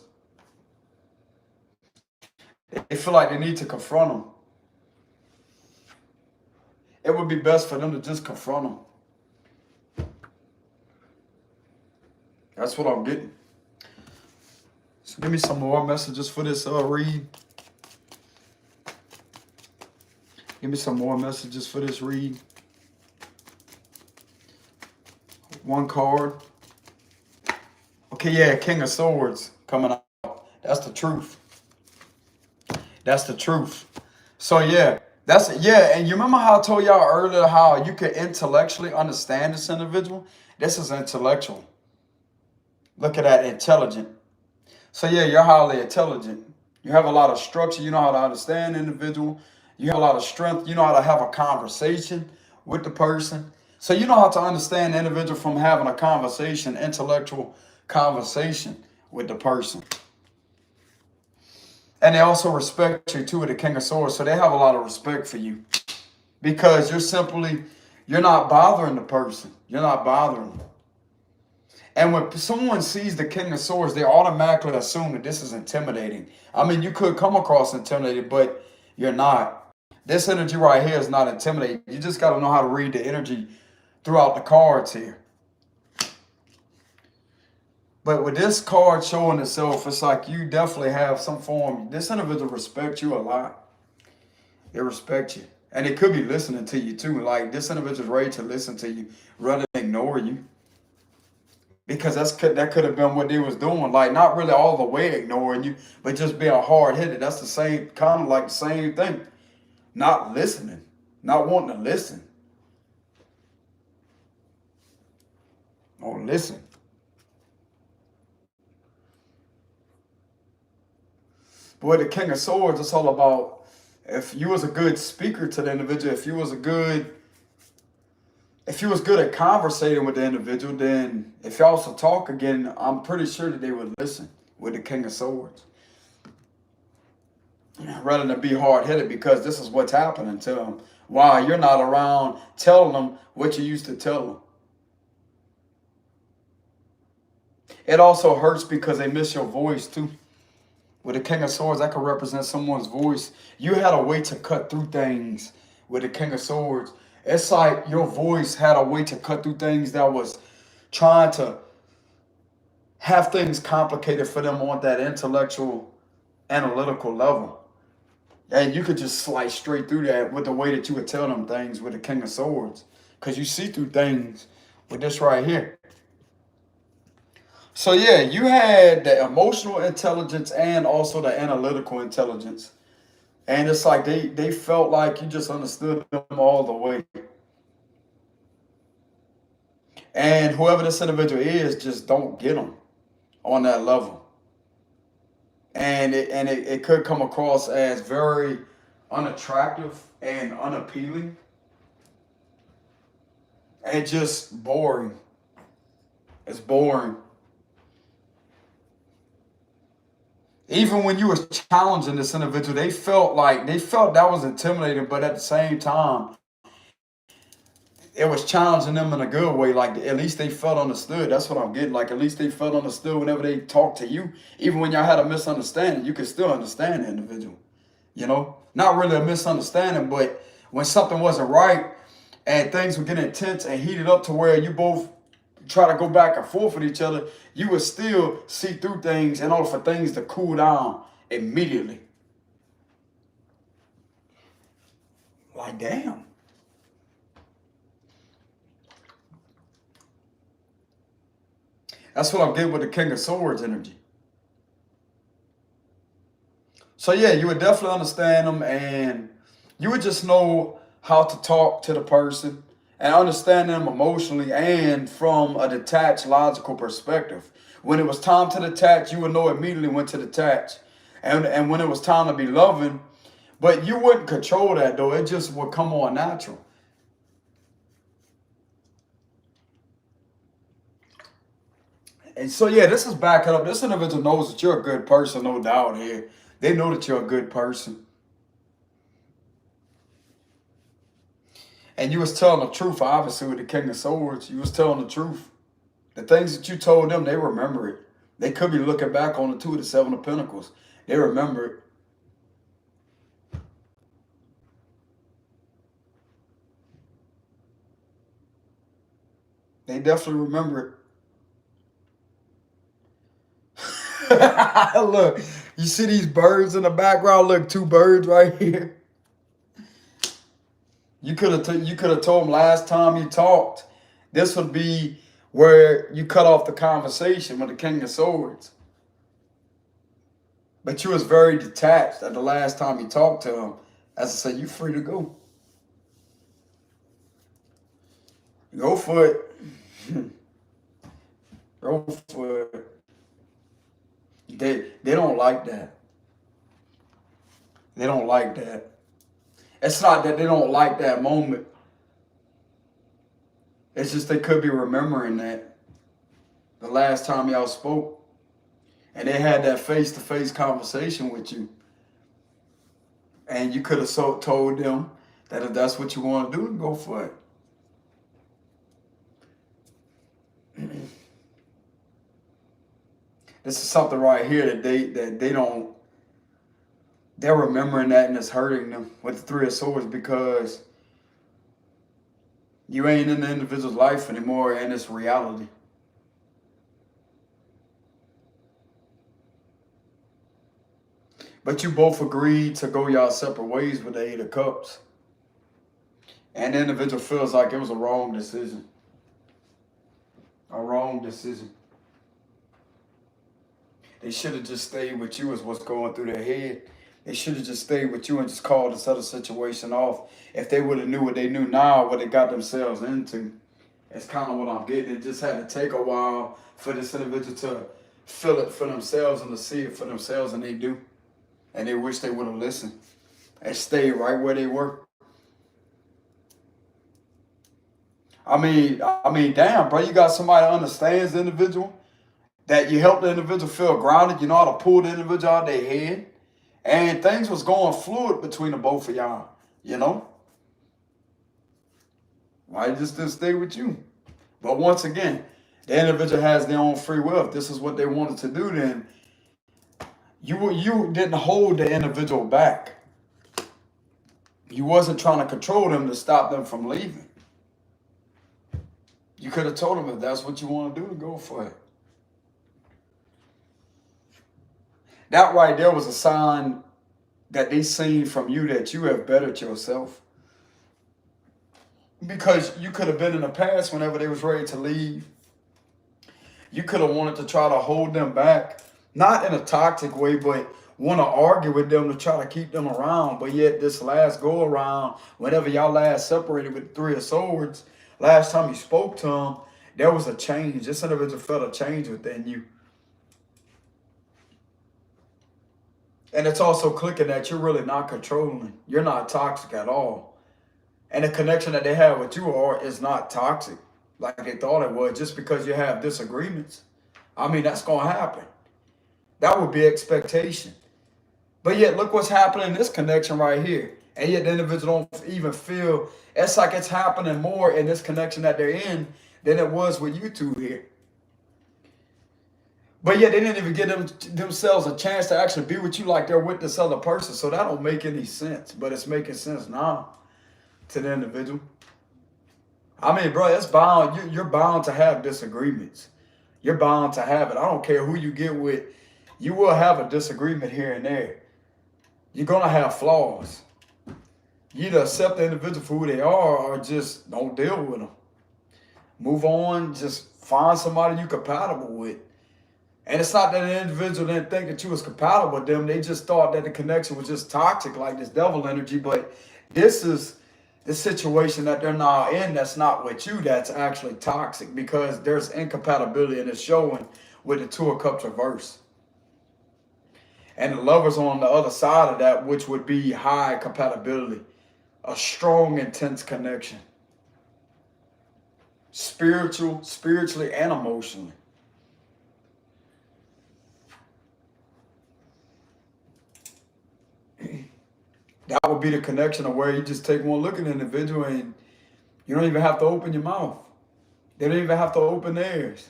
They feel like they need to confront them. It would be best for them to just confront them. That's what I'm getting. So give me some more messages for this read. Give me some more messages for this read. One card. Okay, yeah, King of Swords coming out. That's the truth. That's the truth. So yeah, and you remember how I told y'all earlier how you could intellectually understand this individual? This is intellectual. Look at that, intelligent. So yeah, you're highly intelligent. You have a lot of structure. You know how to understand the individual. You have a lot of strength. You know how to have a conversation with the person. So you know how to understand the individual from having a conversation, intellectual conversation with the person. And they also respect you too with the King of Swords. So they have a lot of respect for you. Because you're not bothering the person. You're not bothering them. And when someone sees the King of Swords, they automatically assume that this is intimidating. I mean, you could come across intimidated, but you're not. This energy right here is not intimidating. You just got to know how to read the energy throughout the cards here. But with this card showing itself, it's like you definitely have some form. This individual respects you a lot. They respect you. And they could be listening to you too. Like this individual's ready to listen to you rather than ignore you. Because that could have been what they was doing. Like not really all the way ignoring you, but just being hard-headed. That's the same, kind of like the same thing. Not listening. Not wanting to listen. Or listen. But with the King of Swords, it's all about if you was a good speaker to the individual, if you was good at conversating with the individual, then if y'all also talk again, I'm pretty sure that they would listen with the King of Swords. Rather than be hard-headed, because this is what's happening to them while you're not around telling them what you used to tell them. It also hurts because they miss your voice too. With the King of Swords, that could represent someone's voice. You had a way to cut through things with the King of Swords. It's like your voice had a way to cut through things that was trying to have things complicated for them on that intellectual, analytical level. And you could just slice straight through that with the way that you would tell them things with the King of Swords. Because you see through things with this right here. So yeah, you had the emotional intelligence and also the analytical intelligence. And it's like they felt like you just understood them all the way. And whoever this individual is, just don't get them on that level. And it could come across as very unattractive and unappealing. And just boring. It's boring. Even when you was challenging this individual, they felt that was intimidating, but at the same time, it was challenging them in a good way. Like at least they felt understood. That's what I'm getting. Like at least they felt understood whenever they talked to you. Even when y'all had a misunderstanding, you could still understand the individual. You know, not really a misunderstanding, but when something wasn't right and things were getting intense and heated up to where you both try to go back and forth with each other, you would still see through things in order for things to cool down immediately. Like, damn. That's what I'm getting with the King of Swords energy. So yeah, you would definitely understand them, and you would just know how to talk to the person and understand them emotionally and from a detached, logical perspective. When it was time to detach, you would know immediately when to detach. And when it was time to be loving, but you wouldn't control that though. It just would come on natural. And so yeah, this is backing up. This individual knows that you're a good person, no doubt here. They know that you're a good person. And you was telling the truth, obviously, with the King of Swords. You was telling the truth. The things that you told them, they remember it. They could be looking back on the two of the Seven of Pentacles. They remember it. They definitely remember it. Look, you see these birds in the background? Look, two birds right here. You could have told them last time you talked, this would be where you cut off the conversation with the King of Swords. But you was very detached at the last time you talked to him. As I said, you free to go. Go for it. Go for it. They don't like that. They don't like that. It's not that they don't like that moment. It's just they could be remembering that the last time y'all spoke and they had that face-to-face conversation with you. And you could have told them that if that's what you want to do, go for it. This is something right here that they don't, they're remembering that and it's hurting them with the Three of Swords, because you ain't in the individual's life anymore and it's reality. But you both agreed to go y'all separate ways with the Eight of Cups. And the individual feels like it was a wrong decision. A wrong decision. They should have just stayed with you is what's going through their head. They should have just stayed with you and just called this other situation off. If they would have knew what they knew now, what they got themselves into. That's kind of what I'm getting. It just had to take a while for this individual to feel it for themselves and to see it for themselves, and they do. And they wish they would have listened and stayed right where they were. I mean, damn, bro, you got somebody that understands the individual, that you help the individual feel grounded, you know how to pull the individual out of their head. And things was going fluid between the both of y'all, you know? Why just didn't stay with you? But once again, the individual has their own free will. If this is what they wanted to do, then you didn't hold the individual back. You wasn't trying to control them to stop them from leaving. You could have told them if that's what you want to do, to go for it. That right there was a sign that they seen from you that you have bettered yourself. Because you could have been in the past whenever they was ready to leave. You could have wanted to try to hold them back. Not in a toxic way, but want to argue with them to try to keep them around. But yet this last go around, whenever y'all last separated with Three of Swords, last time you spoke to them, there was a change. This individual felt a change within you. And it's also clicking that you're really not controlling. You're not toxic at all. And the connection that they have with you is not toxic like they thought it was, just because you have disagreements. I mean, that's going to happen. That would be expectation. But yet, look what's happening in this connection right here. And yet the individual don't even feel, it's like it's happening more in this connection that they're in than it was with you two here. But yet they didn't even give themselves a chance to actually be with you like they're with this other person. So that don't make any sense. But it's making sense now to the individual. I mean, bro, it's bound. You're bound to have disagreements. You're bound to have it. I don't care who you get with. You will have a disagreement here and there. You're going to have flaws. You either accept the individual for who they are or just don't deal with them. Move on. Just find somebody you're compatible with. And it's not that the individual didn't think that you was compatible with them. They just thought that the connection was just toxic, like this devil energy. But this is the situation that they're now in that's not with you, that's actually toxic, because there's incompatibility, and it's showing with the Two of Cups reverse. And the Lover's on the other side of that, which would be high compatibility. A strong, intense connection. Spiritually and emotionally. That would be the connection of where you just take one look at an individual and you don't even have to open your mouth. They don't even have to open theirs.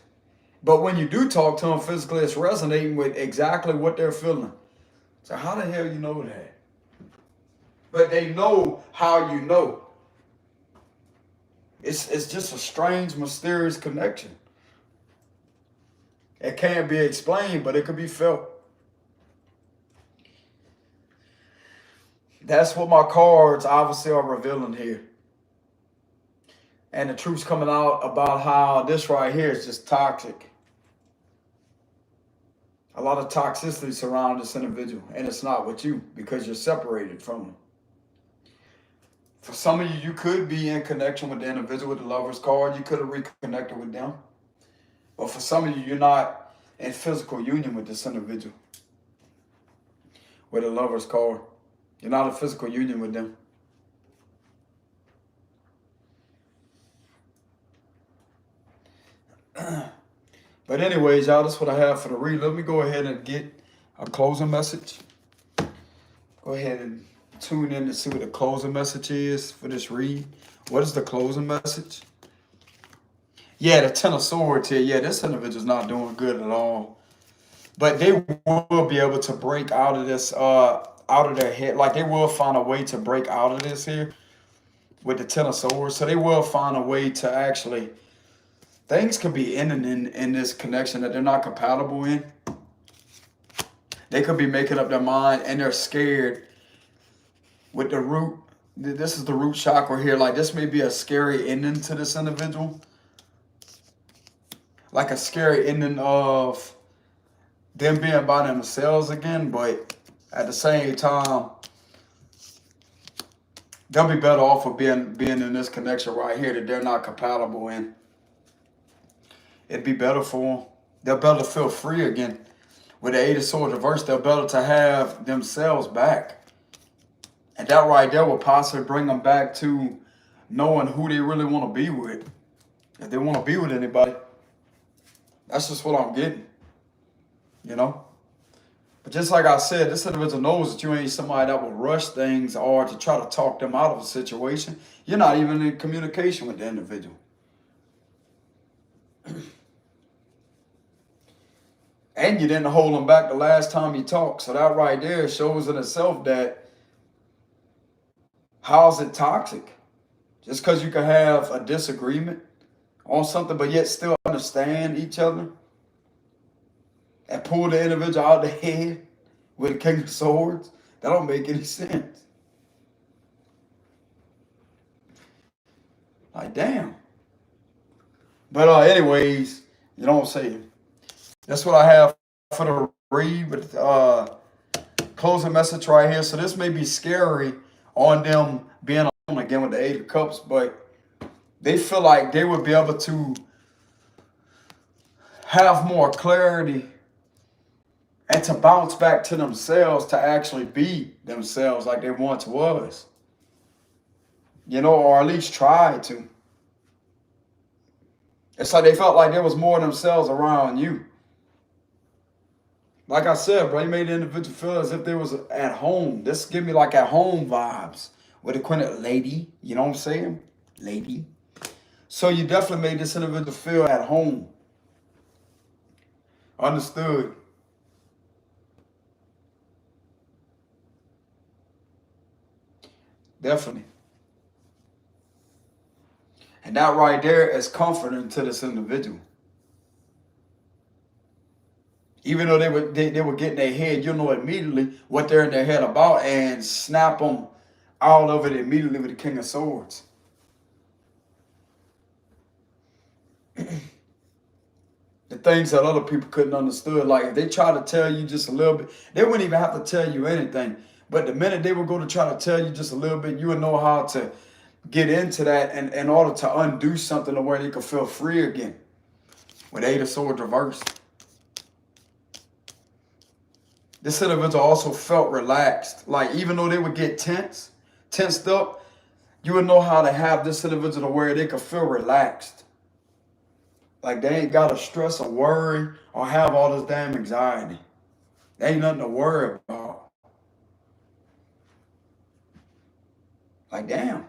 But when you do talk to them physically, it's resonating with exactly what they're feeling. So how the hell you know that? But they know how you know. It's just a strange, mysterious connection. It can't be explained, but it could be felt. That's what my cards obviously are revealing here. And the truth's coming out about how this right here is just toxic. A lot of toxicity surrounds this individual, and it's not with you because you're separated from them. For some of you, you could be in connection with the individual with the Lover's card. You could have reconnected with them. But for some of you, you're not in physical union with this individual with the Lover's card. You're not in physical union with them. But anyways, y'all, that's what I have for the read. Let me go ahead and get a closing message. Go ahead and Tune in to see what the closing message is for this read. What is the closing message? Yeah, the Ten of Swords here. Yeah, this individual's not doing good at all. But they will be able to break out of this, out of their head. Like, they will find a way to break out of this here with the Ten of Swords. So they will find a way to actually, things could be ending in this connection that they're not compatible in. They could be making up their mind and they're scared with the root. This is the root chakra here. Like, this may be a scary ending to this individual. Like a scary ending of them being by themselves again, but at the same time, they'll be better off of being in this connection right here that they're not compatible in. It'd be better for them. They're better to feel free again. With the Eight of Swords reversed, they're better to have themselves back. And that right there will possibly bring them back to knowing who they really want to be with. If they want to be with anybody. That's just what I'm getting. You know? But just like I said, this individual knows that you ain't somebody that will rush things or to try to talk them out of a situation. You're not even in communication with the individual. And you didn't hold them back the last time you talked. So that right there shows in itself that how's it toxic? Just because you can have a disagreement on something, but yet still understand each other and pull the individual out of the head with the King of Swords, that don't make any sense. Like, damn. But anyways, you know what I'm saying? That's what I have for the read with closing message right here. So this may be scary on them being alone again with the Eight of Cups, but they feel like they would be able to have more clarity and to bounce back to themselves, to actually be themselves like they once was. You know, or at least try to. It's like they felt like there was more themselves around you. Like I said, bro, you made the individual feel as if they was at home. This give me like at home vibes with the Queen of Lady. You know what I'm saying? Lady. So you definitely made this individual feel at home. Understood. Definitely. And that right there is comforting to this individual. Even though they were getting their head, you know immediately what they're in their head about and snap them all of it immediately with the King of Swords. The things that other people couldn't understand. Like if they try to tell you just a little bit, they wouldn't even have to tell you anything. But the minute they would go to try to tell you just a little bit, you would know how to get into that and in order to undo something to where they could feel free again. With Eight of Swords reversed. This individual also felt relaxed. Like even though they would get tensed up, you would know how to have this individual to where they could feel relaxed. Like they ain't got to stress or worry or have all this damn anxiety. There ain't nothing to worry about. Like damn.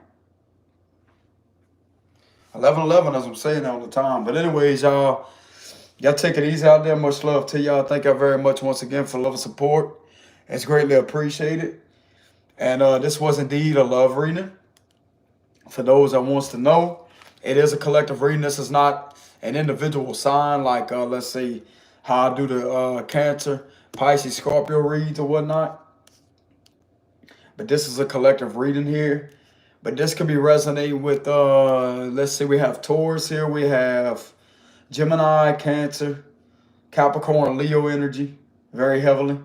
11-11, as I'm saying all the time. But anyways, y'all take it easy out there. Much love to y'all. Thank y'all very much once again for love and support. It's greatly appreciated. And this was indeed a love reading. For those that wants to know, it is a collective reading. This is not an individual sign like, let's say, how I do the Cancer, Pisces, Scorpio reads or whatnot. But this is a collective reading here. But this could be resonating with, let's say we have Taurus here. We have Gemini, Cancer, Capricorn, Leo energy very heavily.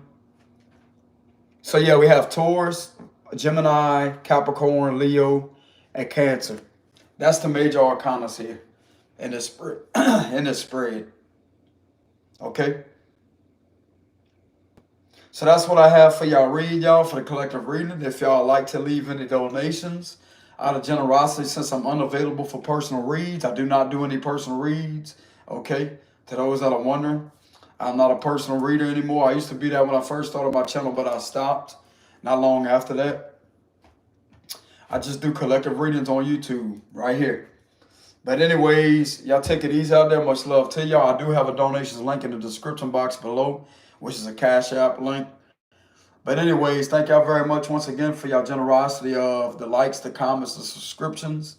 So yeah, we have Taurus, Gemini, Capricorn, Leo, and Cancer. That's the major arcanas here in this spread. in this spread. Okay. So that's what I have for y'all read, y'all, for the collective reading. If y'all like to leave any donations, out of generosity, since I'm unavailable for personal reads, I do not do any personal reads. Okay. To those that are wondering, I'm not a personal reader anymore. I used to be that when I first started my channel, but I stopped not long after that. I just do collective readings on YouTube right here. But anyways, y'all take it easy out there. Much love to y'all. I do have a donations link in the description box below, which is a Cash App link. But anyways, thank y'all very much once again for y'all generosity of the likes, the comments, the subscriptions,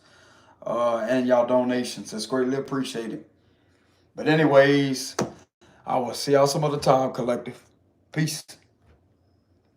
and y'all donations. It's greatly appreciated. But anyways, I will see y'all some other time, collective. Peace.